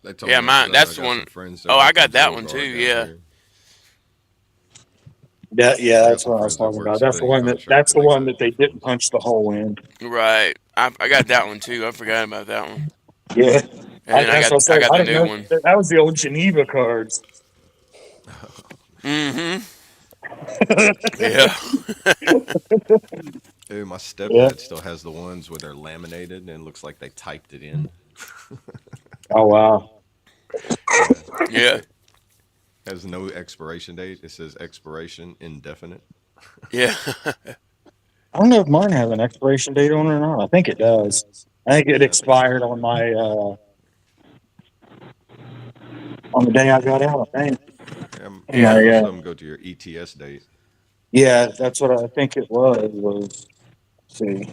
they told Yeah, me that because mine. I That's the got some one friends that oh I work in got that jail one too. guard down Yeah. here. Yeah, I got that's some what I was friends that talking work about. That's the civilian one that that's contractor. the They one got that they different didn't ones. punch the hole in. Right. I got that one too. I forgot about that one. Yeah, And then that's what I I said. got I the didn't new know one. that was the old Geneva cards. Mm-hmm. Yeah. Dude, my Yeah. stepdad still has the ones where they're laminated and it looks like they typed it in. Oh wow. Yeah. Yeah. It has no expiration date. It says expiration indefinite. Yeah. I don't know if mine has an expiration date on it or not. I think it does. I think it Yeah, I think it does expired too. on the day I got out. I think. Yeah. My Most of them go to your ETS date. yeah, that's what I think it was. Let's see.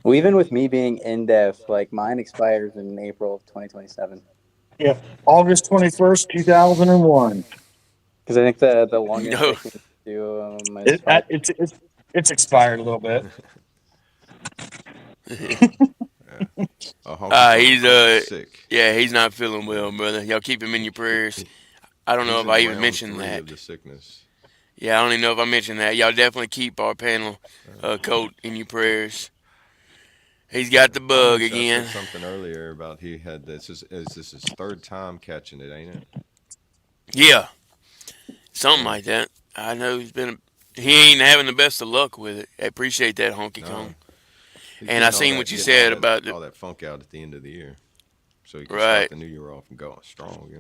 Well, even with me being in def, like mine expires in April of 2027. Yeah, August 21st, 2001. Because I think the longest No. they can do is It, 5. it's expired a little bit. Yeah. Honky He's Kong sick. yeah, he's not feeling well, brother. Y'all keep him in your prayers. He, I don't know he's if in I even round mentioned 3 that. of the sickness. Yeah, I don't even know if I mentioned that. Y'all definitely keep our panel coat in your prayers. He's got the bug I said again. something earlier about he had this is his third time catching it, ain't it? Yeah, something Yeah. like that. I know he ain't having the best of luck with it. I appreciate that, Honky No, Kong. he's And I seen what you getting all said that about the all that funk out at the end of the year, so he can start right. the new year off and go strong.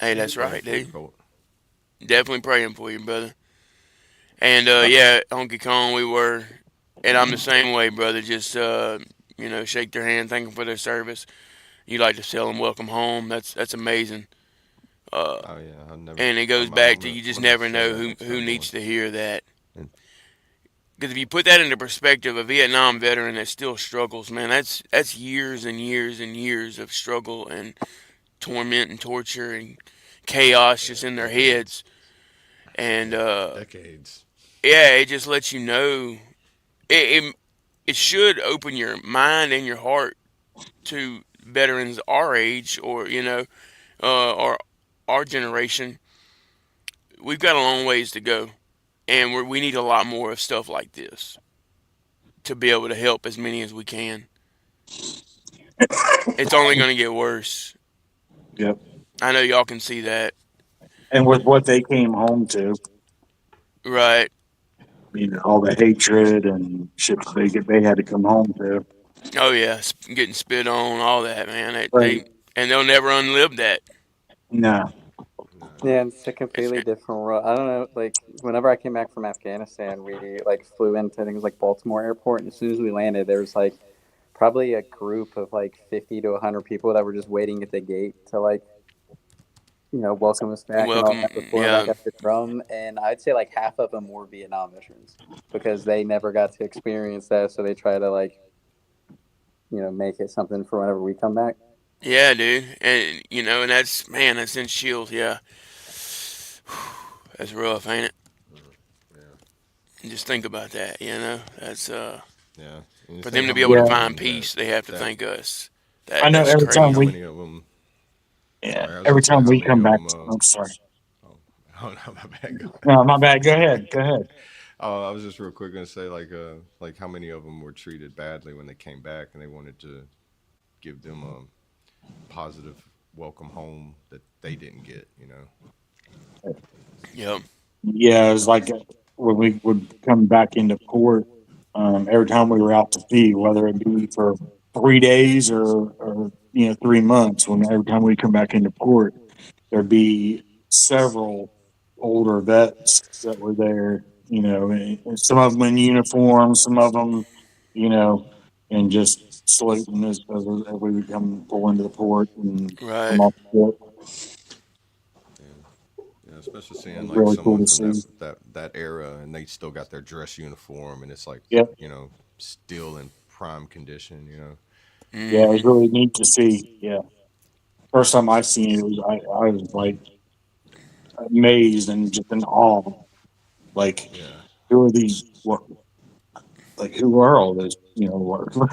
Hey, So I'm that's praying right, for you, dude. Colt. Definitely praying for you, brother. And yeah, Honky Kong, and I'm the same way, brother. Just shake their hand, thank them for their service. You like to tell them welcome home. That's amazing. Uh, Oh yeah, I never. and it goes I'm back to gonna you I'm just gonna never share know that who next time who I'm going. needs to hear that. And Because if you put that into perspective, a Vietnam veteran that still struggles, man, that's years and years and years of struggle and torment and torture and chaos just yeah, in their heads. decades, And decades. yeah, it just lets you know it it should open your mind and your heart to veterans our age or or our generation. We've got a long ways to go, and we need a lot more of stuff like this to be able to help as many as we can. It's only going to get worse. Yep. I know y'all can see that, And with what they came home to, right? all the hatred and shit they had to come home to. Oh yeah, getting spit on, all that, man. Right. And they'll never unlive that. No. No. Yeah, it's a It's, completely different world. I don't know. Like, whenever I came back from Afghanistan, we like flew into things like Baltimore Airport, and as soon as we landed, there was like probably a group of like 50 to 100 people that were just waiting at the gate to like welcome us back and all welcome, that before like yeah, at the drum. And I'd say like half of them were Vietnam veterans because they never got to experience that, so they try to like make it something for whenever we come back. yeah, dude. And and that's man, that's in chills. Yeah, that's rough, ain't it? Yeah, And just think about that. That's yeah. And you for think them to how be able many to Yeah. of find them peace, they have to that thank us. I know That's every think time how crazy. we many of them. yeah, Sorry, I was every gonna say time how we many come of back. them. I'm sorry. Oh, oh no, my bad. Go ahead. No, my bad. Go ahead. Go ahead. Oh, I was just real quick gonna say like how many of them were treated badly when they came back and they wanted to give them a positive welcome home that they didn't get. Yep. Yeah, it was like when we would come back into port, every time we were out to sea, whether it be for 3 days or 3 months, when every time we come back into port, there'd be several older vets that were there, and some of them in uniform, some of them, you know, and just saluting us as we would come pull into the port and come Right. off the port. Yeah. Yeah, especially It seeing was like really cool someone to from that see. that that era and they still got their dress uniform and it's like Yep. still in prime condition. Yeah, it was Hmm. really neat to see. Yeah. First time I seen it, I was like amazed and just in awe. Like, Yeah, who are these? What? Like, who are all those?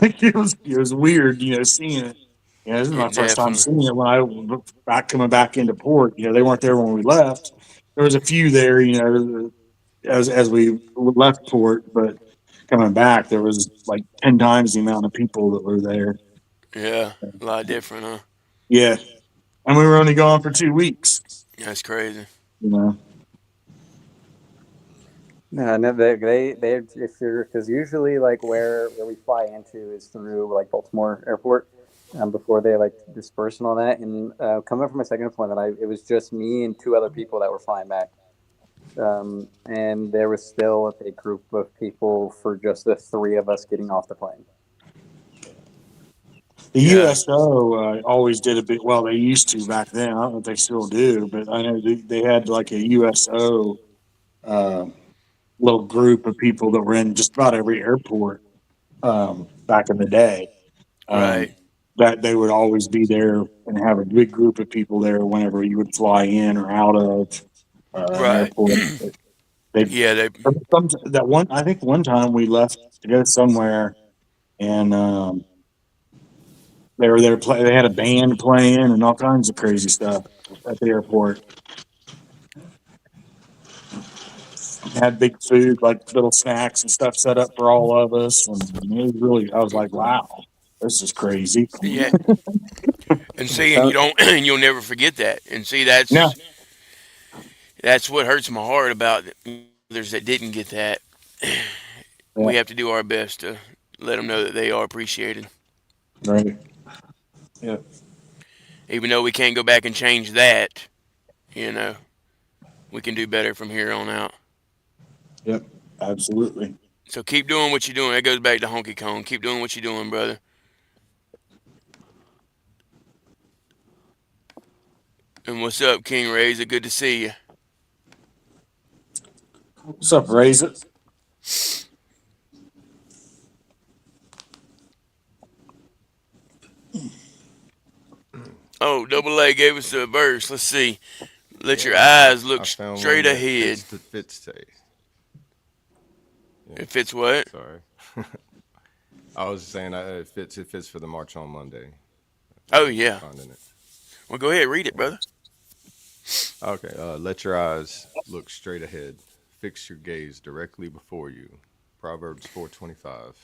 Like it was weird. Seeing it. This is my It first time definitely. seeing it when I was back coming back into port. They weren't there when we left. There was a few there. as we left port, but coming back, there was like 10 times the amount of people that were there. Yeah, a lot different, huh? Yeah, and we were only gone for 2 weeks. That's crazy. You know. No, they if you're because usually like where we fly into is through like Baltimore Airport, before they like disperse and all that. And coming up from my second deployment, it was just me and two other people that were flying back, and there was still a big group of people for just the three of us getting off the plane. The Yeah, USO always did a bit. Well, they used to back then. I don't know if they still do, but I know they had like a USO uh, little group of people that were in just about every airport back in the day. right, Um, that they would always be there and have a big group of people there whenever you would fly in or out of an right. airport. They Yeah, they that one. I think one time we left to go somewhere and. They were there. They had a band playing and all kinds of crazy stuff at the airport. Had big food, like little snacks and stuff set up for all of us. And it was really, I was like, wow, this is crazy. yeah, and see, and you So don't, and you'll never forget that. And see, Yeah, that's what hurts my heart about others that didn't get that. yeah, We have to do our best to let them know that they are appreciated, right. Yeah, even though we can't go back and change that. You know, we can do better from here on out. yep, absolutely. So keep doing what you're doing. That goes back to Honky Kong. Keep doing what you're doing, brother. And what's up, King Razor? Good to see you. What's up, Raise It? Oh, Double A gave us a verse. Let's see. Let your Yeah, eyes I look found straight one that ahead. fits the fits today. Yeah, It fits what? sorry. I was saying it fits. It fits for the March on Monday. Oh, I'm yeah. finding it. Well, go ahead. Read it, Yeah. brother. Okay. Let your eyes look straight ahead. Fix your gaze directly before you. Proverbs 4:25.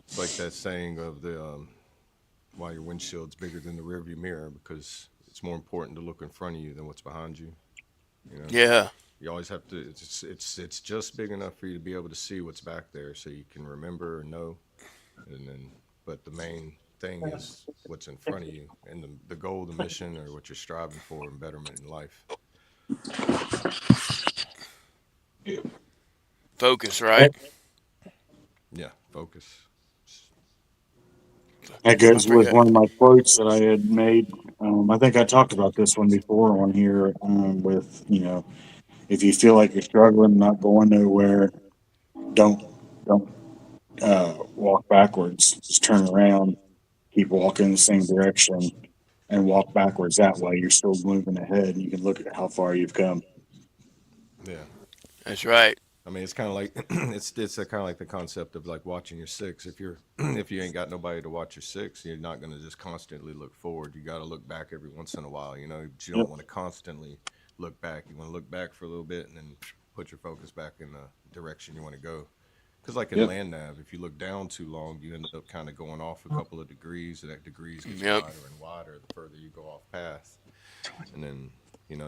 It's like that saying of the why your windshield's bigger than the rearview mirror because it's more important to look in front of you than what's behind you. You know, Yeah. you always have to. It's just big enough for you to be able to see what's back there, so you can remember and know. And then, but the main thing is what's in front of you and the goal, the mission, or what you're striving for and betterment in life. Focus, right? Yeah, focus. That I goes with forgot. one of my quotes that I had made. I think I talked about this one before on here. With if you feel like you're struggling, not going nowhere, don't don't walk backwards. Just turn around, keep walking in the same direction, and walk backwards. That way, you're still moving ahead. You can look at how far you've come. Yeah. That's right. I mean, it's kind of like it's kind of like the concept of like watching your six. If you're if you ain't got nobody to watch your six, you're not going to just constantly look forward. You got to look back every once in a while. You know, but you don't Yep. want to constantly look back. You want to look back for a little bit and then put your focus back in the direction you want to go. Because like in Yep. land nav, if you look down too long, you end up kind of going off a couple of degrees, and that degrees gets Yep. wider and wider the further you go off path. And then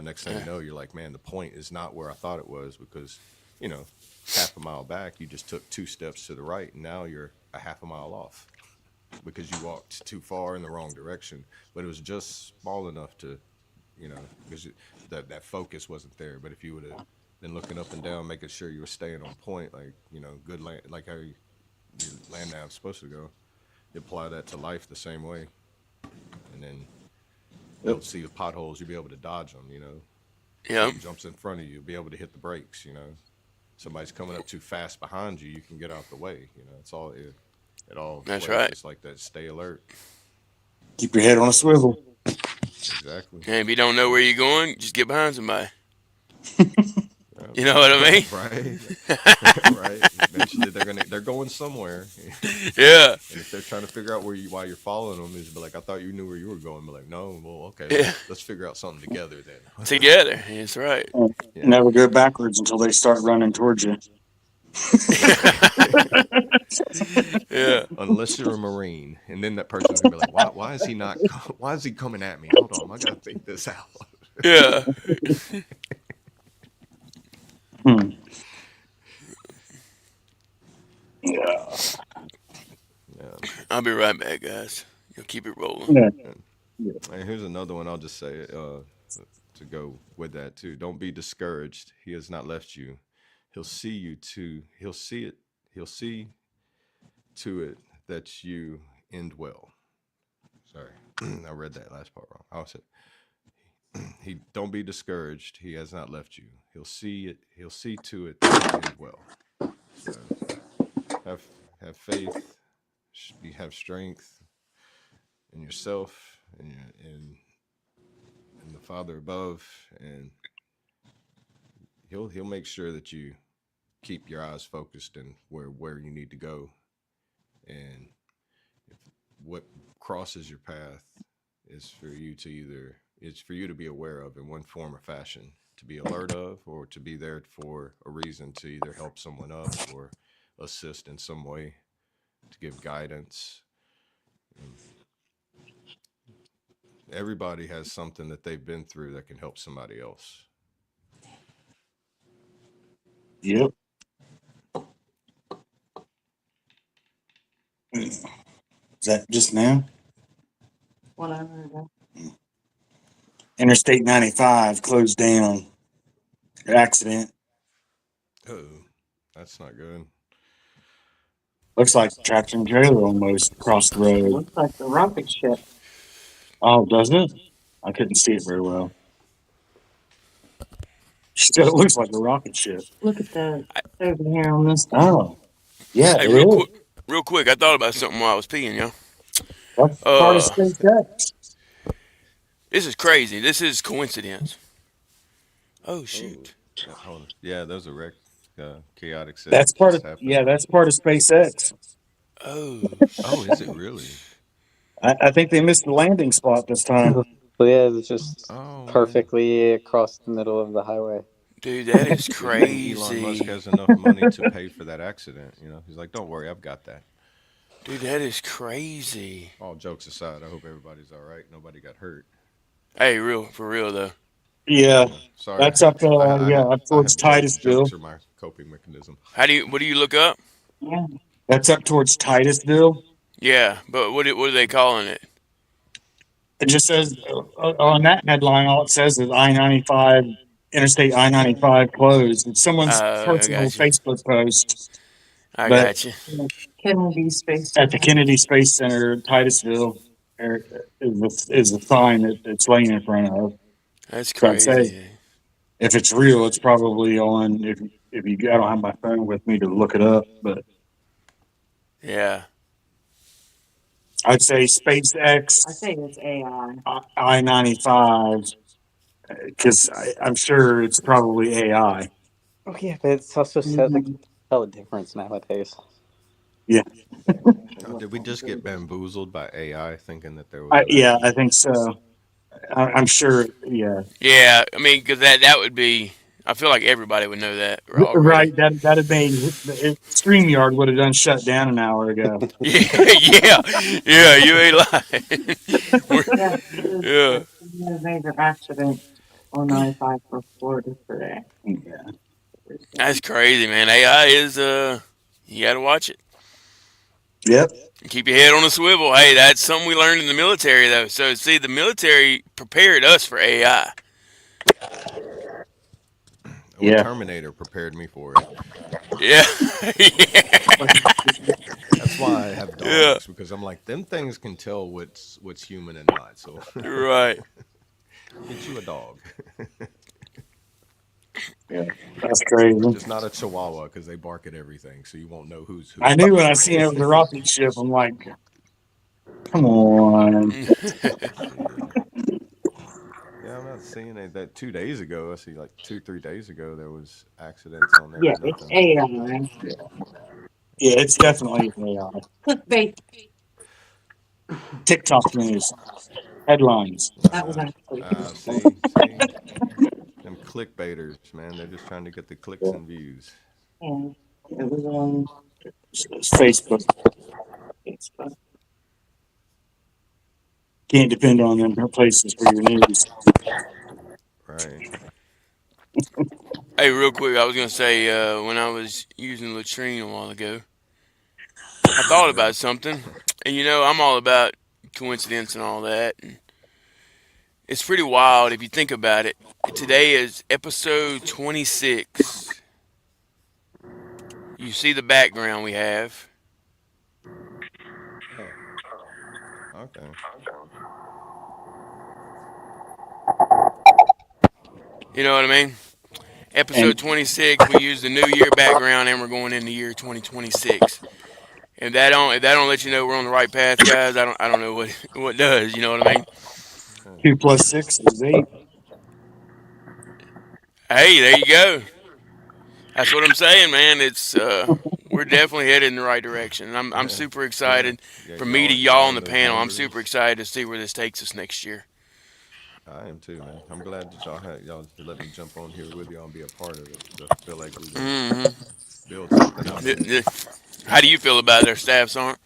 next thing you know, you're like, man, the point is not where I thought it was because you know half a mile back, you just took 2 steps to the right, and now you're a half a mile off because you walked too far in the wrong direction. But it was just small enough to, because that focus wasn't there. But if you would have been looking up and down, making sure you were staying on point, like good land, like how your land nav's supposed to go, you apply that to life the same way, and then you'll Yep. see the potholes, you'll be able to dodge them. Yep. Something jumps in front of you, be able to hit the brakes. Somebody's coming up too fast behind you, you can get out the way. It's all it all That's plays right. just like that. Stay alert. Keep your head on a swivel. Exactly. And if you don't know where you're going, just get behind somebody. Yeah, You know what I mean? Right. Right. Eventually, they're going somewhere. Yeah. And if they're trying to figure out why you're following them, is be like, I thought you knew where you were going. Be like, no, well, okay, Yeah. let's figure out something together then. Together. That's right. Yeah. Never go backwards until they start running towards you. Yeah. Unless you're a Marine, and then that person's gonna be like, why is he not? Why is he coming at me? Hold on, I gotta think this out. Yeah. Hmm. Yeah. Yeah. I'll be right back, guys. You'll keep it rolling. Yeah. And here's another one. I'll just say to go with that too. Don't be discouraged. He has not left you. He'll see you to. He'll see it. He'll see to it that you end well. Sorry, I read that last part wrong. I'll say he. Don't be discouraged. He has not left you. He'll see it. He'll see to it that you end well. So have faith. You have strength in yourself and in the Father above, and he'll make sure that you keep your eyes focused and where you need to go, and if what crosses your path is for you to be aware of in one form or fashion, to be alert of, or to be there for a reason to either help someone up or assist in some way, to give guidance. Everybody has something that they've been through that can help somebody else. Yep. Is that just now? Whatever. Interstate 95 closed down. Accident. Oh, that's not good. Looks like tractor and trailer almost across the road. Looks like the rocket ship. Oh, doesn't it? I couldn't see it very well. Still, it looks like a rocket ship. Look at that over here on this. Oh, yeah, Hey, it is. real quick, I thought about something while I was peeing, y'all. That's part of SpaceX. This is crazy. This is coincidence. Oh shoot. Hold on. Yeah, those are chaotic set. That's part just of happened. that's part of SpaceX. Oh. Oh, is it really? I think they missed the landing spot this time. Well, yeah, it's just Oh, man. perfectly across the middle of the highway. Dude, that is Good thing Elon Musk crazy. has enough money to pay for that accident. He's like, don't worry, I've got that. Dude, that is crazy. All jokes aside, I hope everybody's all right. Nobody got hurt. Hey, for real though. Yeah, Sorry. that's up. I Up towards Titusville. Jokes are my coping mechanism. What do you look up? Yeah. That's up towards Titusville. Yeah, but what are they calling it? It just says on that headline, all it says is I-95, Interstate I-95 closed. It's someone's I personal got you. Facebook post. I But got you. Kennedy Space at the Center. Kennedy Space Center, Titusville, there is a sign that it's laying in front of. That's So I'd say crazy. if it's real, it's probably on. If you, I don't have my phone with me to look it up, but Yeah. I'd say SpaceX I think it's AI. I-95 because I'm sure it's probably AI. Oh, yeah, but it's also said like tell a difference nowadays. Did we just get bamboozled by AI thinking that there was an Yeah, accident? I think so. I'm sure. Yeah, Yeah, I mean, because that would be. I feel like everybody would know that already. right. That had made StreamYard would have done shut down an hour ago. Yeah. You ain't lying. Yeah, Yeah. a major accident on 95 for Florida today. Yeah. That's crazy, man. AI is you gotta watch it. Yep. Keep your head on a swivel. Hey, that's something we learned in the military, though. So, see, the military prepared us for AI. Yeah. Terminator prepared me for it. Yeah. That's why I have dogs, Yeah. because I'm like, them things can tell what's human and not. So Right. get you a dog. Yeah. That's crazy. Just not a Chihuahua, because they bark at everything, so you won't know who's who. I knew when I seen it with the rocket ship. I'm like, come on. Yeah, seeing it that 2 days ago. I see like 2, 3 days ago there was accidents on there Yeah, or it's nothing. AI. Yeah, it's definitely AI. Clickbait. TikTok news headlines. That was Uh, actually. see, them clickbaiters, man. They're just trying to get the clicks and views. Yeah, it was on It's Facebook. Facebook. Can't depend on them places for your news. Right. Hey, real quick, I was gonna say when I was using the latrine a while ago, I thought Yeah. about something, and I'm all about coincidence and all that. And it's pretty wild if you think about it. Today is episode 26. You see the background we have. Oh, okay. You know what I mean? And Episode 26. We use the new year background, and we're going into year 2026. If that don't let you know we're on the right path, guys, I don't know what does. You know what I mean? Huh. 2 + 6 is 8. Hey, there you go. That's what I'm saying, man. It's we're definitely headed in the right direction. And I'm Yeah. super Yeah. excited Yeah. from me to Y'all y'all on in the those panel. I'm super numbers. excited to see where this takes us next year. I am too, man. I'm glad that y'all let me jump on here with y'all and be a part of it because I feel like we're gonna Hmm build something out of it. How do you feel about their staffs, aren't?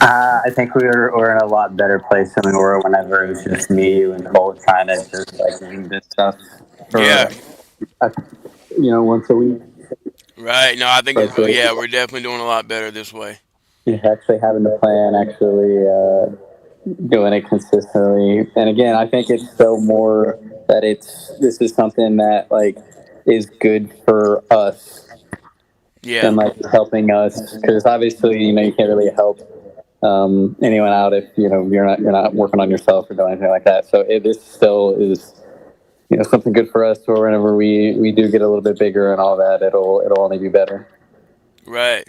I think we're in a lot better place than we were whenever it was just me, you, and Cole trying to just like lead this stuff for Yeah, uh, once a week. right. No, I think But yeah, we're definitely doing a lot better this way. actually having the plan, actually doing it consistently, and again, I think it's so more that this is something that like is good for us Yeah, and like helping us because obviously you can't really help anyone out if you're not working on yourself or doing anything like that. So this still is something good for us. Or whenever we do get a little bit bigger and all that, it'll only be better. right.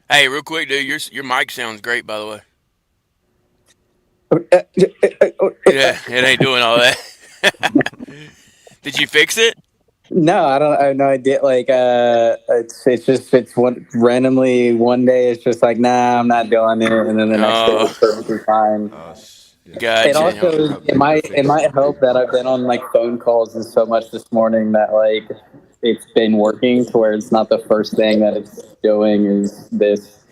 Hey, real quick, dude, your mic sounds great, by the way. Yeah, it ain't doing all that. Did you fix it? No, I don't. I have no idea. Like, it's one randomly one day it's just like, nah, I'm not doing it, and then the next day Oh, it's perfectly fine. Yeah. It gotcha. I'll also it update the might Facebook help page. that I've been on like phone calls and so much this morning that like it's been working to where it's not the first thing that it's doing is this.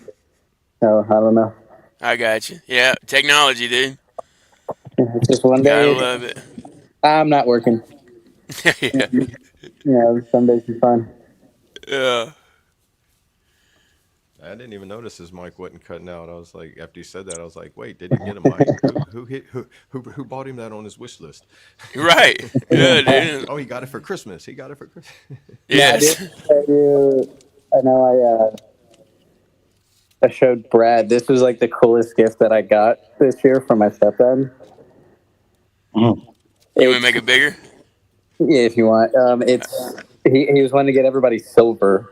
So I don't know. I got you. Yeah, technology, dude. It's just one Gotta day love it. I'm not working. Yeah, Some days are fun. yeah. I didn't even notice his mic wasn't cutting out. I was like, after he said that, I was like, wait, did he get a mic? Who bought him that on his wish list? Right. Yeah, dude. Oh, he got it for Christmas. He got it for Christmas. Now I did Yes. tell you. I know I showed Brad. This was like the coolest gift that I got this year from my stepdad. Mm. You want to It's make it bigger? yeah, if you want. It's he was wanting to get everybody silver.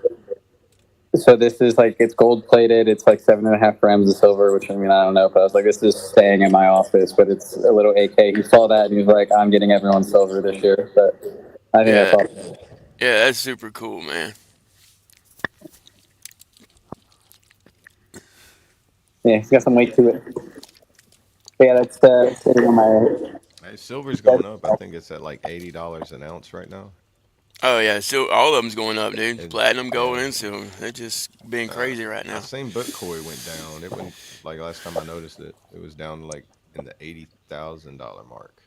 So this is like it's gold plated. It's like 7.5 grams of silver, which I mean I don't know, but I was like, this is staying in my office, but it's a little AK. He saw that and he was like, I'm getting everyone silver this year. But I think that's Yeah. awesome. Yeah, that's super cool, man. Yeah, he's got some weight to it. But yeah, that's sitting on my. Hey, silver's going up. I think it's at like $80 an ounce right now. Oh yeah, so all of them's going up, dude. And Platinum, gold, yeah, and silver. They're just being crazy right I now. seen Bitcoin went down. It went like last time I noticed it, it was down like in the $80,000 mark,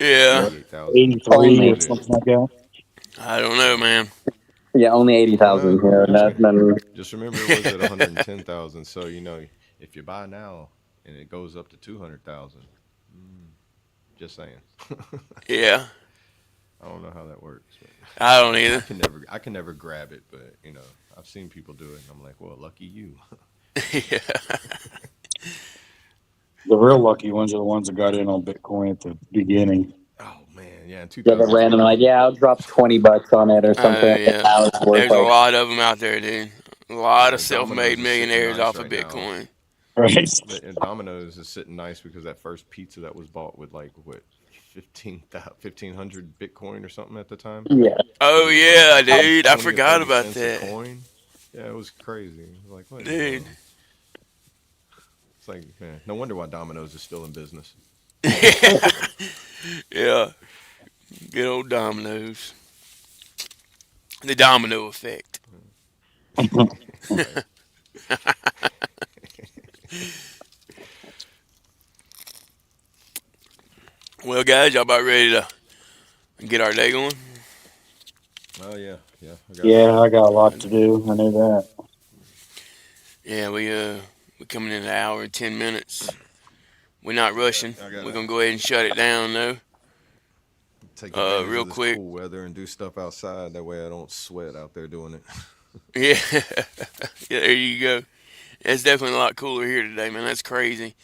Yeah. 88,000. '83 Only. or But it, something like that. I don't know, man. Yeah, only I don't know. 80,000 here. Just remember it was at 110,000. So if you buy now and it goes up to 200,000, just saying. Yeah. I don't know how that works, but I don't either. I can never grab it. But I've seen people do it, and I'm like, well, lucky you. Yeah. The real lucky ones are the ones that got in on Bitcoin at the beginning. Oh man, yeah, in Yeah, they're random. 2020. Like, yeah, I'll drop $20 on it or something. And Yeah. now it's worth There's a like lot of them out there, dude. A lot of Yeah, self-made Domino's is sitting millionaires nice off of right now. Bitcoin. Right. And Domino's is sitting nice because that first pizza that was bought with like what 1,500 Bitcoin or something at the time. Yeah. It Oh was like yeah, 20, dude. I 20 or forgot 30 about cents a that, coin. Yeah, it was crazy. It was like, what in the dude. world? It's like, man, no wonder why Domino's is still in business. Yeah, good old Dominoes. The domino effect. Right. Well, guys, y'all about ready to get our day going? Oh yeah, yeah. I got Yeah, I got a lot mine. to do. I know that. Yeah, we're coming in an hour and 10 minutes. We're not Yeah, rushing. I We're gotta gonna go ahead and shut it down though. take advantage Real of this quick. cool weather and do stuff outside. That way I don't sweat out there doing it. Yeah, yeah. There you go. It's definitely a lot cooler here today, man. That's crazy.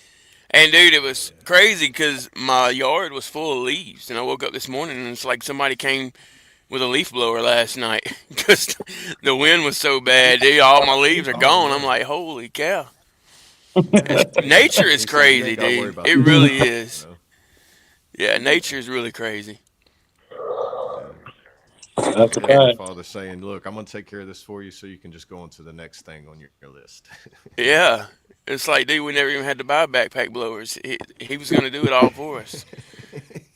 And dude, it was crazy because my yard was full of leaves, and I woke up this morning and it's like somebody came with a leaf blower last night because the wind was so bad, dude. All my leaves are Oh gone. I'm no. like, holy cow! Nature is He said you crazy, ain't got to worry dude. about It that. really You is. know. Yeah, nature is really crazy. Yeah. That's a I hear my fact. father saying, "Look, I'm gonna take care of this for you, so you can just go on to the next thing on your list." Yeah, it's like, dude, we never even had to buy backpack blowers. He was gonna do it all for us.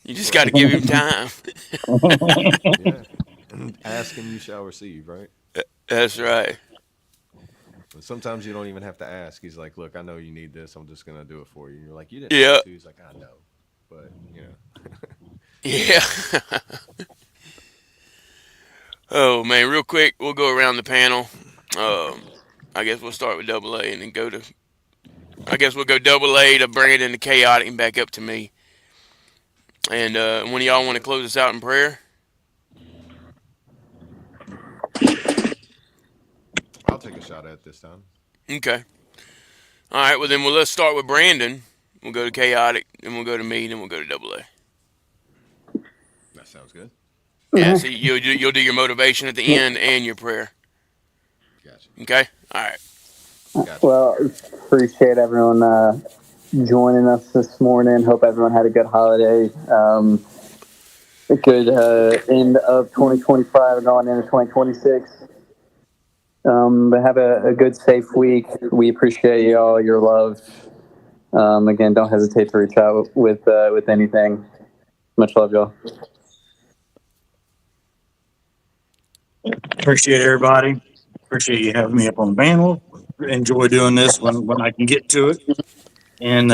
You just got to Right. give him time. Yeah. Ask and you shall receive. Right. That's right. But sometimes you don't even have to ask. He's like, "Look, I know you need this. I'm just gonna do it for you." And you're like, "You didn't have Yeah, to." He's like, "I know, but you know." yeah. Oh man, real quick, we'll go around the panel. Um, I guess we'll start with double A and then go to. I guess we'll go double A to Brandon to Chaotic and back up to me. And one of y'all Sounds want to good. close us out in prayer? I'll take a shot at it this time. Okay. All right. Well, then let's start with Brandon. We'll go to Chaotic, then we'll go to me, then we'll go to double A. That sounds good. Yeah. So you'll do your motivation at the end and your prayer. Gotcha. Okay. All right. Gotcha. Well, appreciate everyone joining us this morning. Hope everyone had a good holiday. A good end of 2025 and going into 2026. But have a good, safe week. We appreciate y'all, your love. Again, don't hesitate to reach out with anything. Much love, y'all. Appreciate everybody. Appreciate you having me up on the panel. Enjoy doing this when I can get to it. And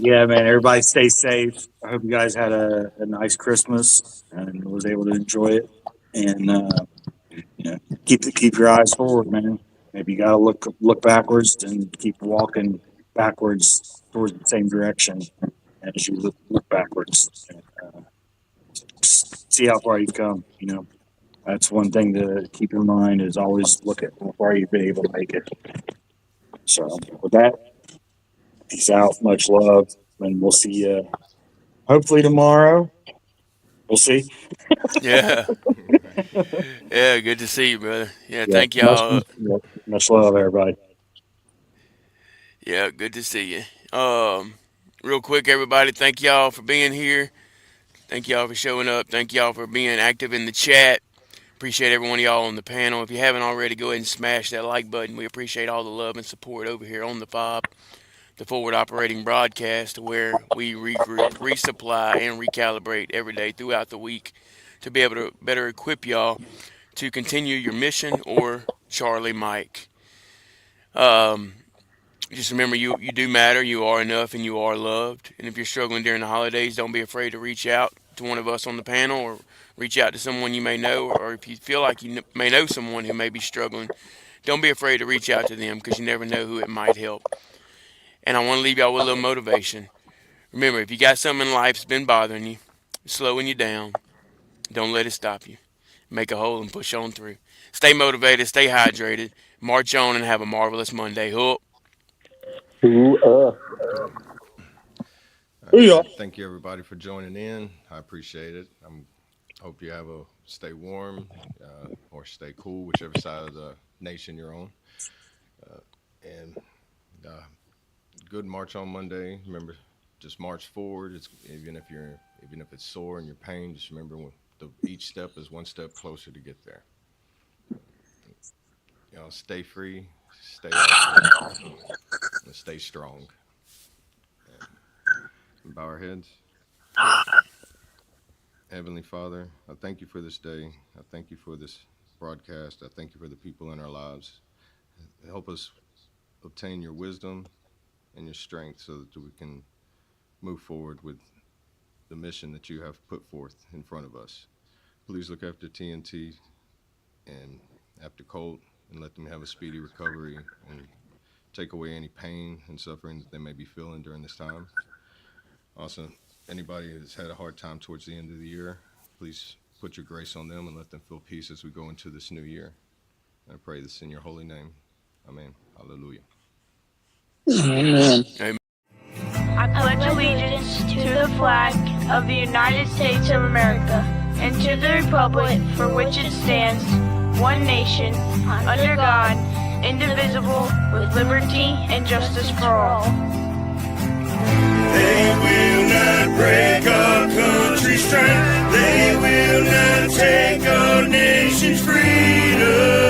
yeah, man, everybody stay safe. I hope you guys had a nice Christmas and was able to enjoy it. And you know, keep your eyes forward, man. Maybe you got to look backwards and keep walking backwards towards the same direction as you look backwards. And, see how far you've come. You know, that's one thing to keep in mind is always look at how far you've been able to make it. So with that, peace out, much love, and we'll see you hopefully tomorrow. We'll see. Yeah. Yeah. Good to see you, brother. Yeah. Yeah, Thank y'all. much love, everybody. Yeah. Good to see you. Real quick, everybody. Thank y'all for being here. Thank y'all for showing up. Thank y'all for being active in the chat. Appreciate every one of y'all on the panel. If you haven't already, go ahead and smash that like button. We appreciate all the love and support over here on the FOB, the Forward Operating Broadcast, where we regroup, resupply, and recalibrate every day throughout the week to be able to better equip y'all to continue your mission or Charlie Mike. Um, just remember, you do matter. You are enough, and you are loved. And if you're struggling during the holidays, don't be afraid to reach out to one of us on the panel, or reach out to someone you may know, or if you feel like you may know someone who may be struggling, don't be afraid to reach out to them because you never know who it might help. And I want to leave y'all with a little motivation. Remember, if you got something in life that's been bothering you, slowing you down, don't let it stop you. Make a hole and push on through. Stay motivated, stay hydrated, march on, and have a marvelous Monday. Hook. Ooh, Cool. Yeah. Thank you everybody for joining in. I appreciate it. I'm hope you have a stay warm or stay cool, whichever side of the nation you're on. And good march on Monday. Remember, just march forward. It's even if it's sore and you're pain, just remember each step is one step closer to get there. Stay free, stay awesome, and stay strong. And bow our heads. Heavenly Father, I thank you for this day. I thank you for this broadcast. I thank you for the people in our lives. Help us obtain your wisdom and your strength so that we can move forward with the mission that you have put forth in front of us. Please look after TNT and after Colt and let them have a speedy recovery and take away any pain and suffering that they may be feeling during this time. Also, anybody that's had a hard time towards the end of the year, please put your grace on them and let them feel peace as we go into this new year. I pray this in your holy name. Amen. Hallelujah. Amen. I pledge allegiance to the flag of the United States of America and to the republic for which it stands, one nation, under God, indivisible, with liberty and justice for all. They will not break our country's strength. They will not take our nation's freedom.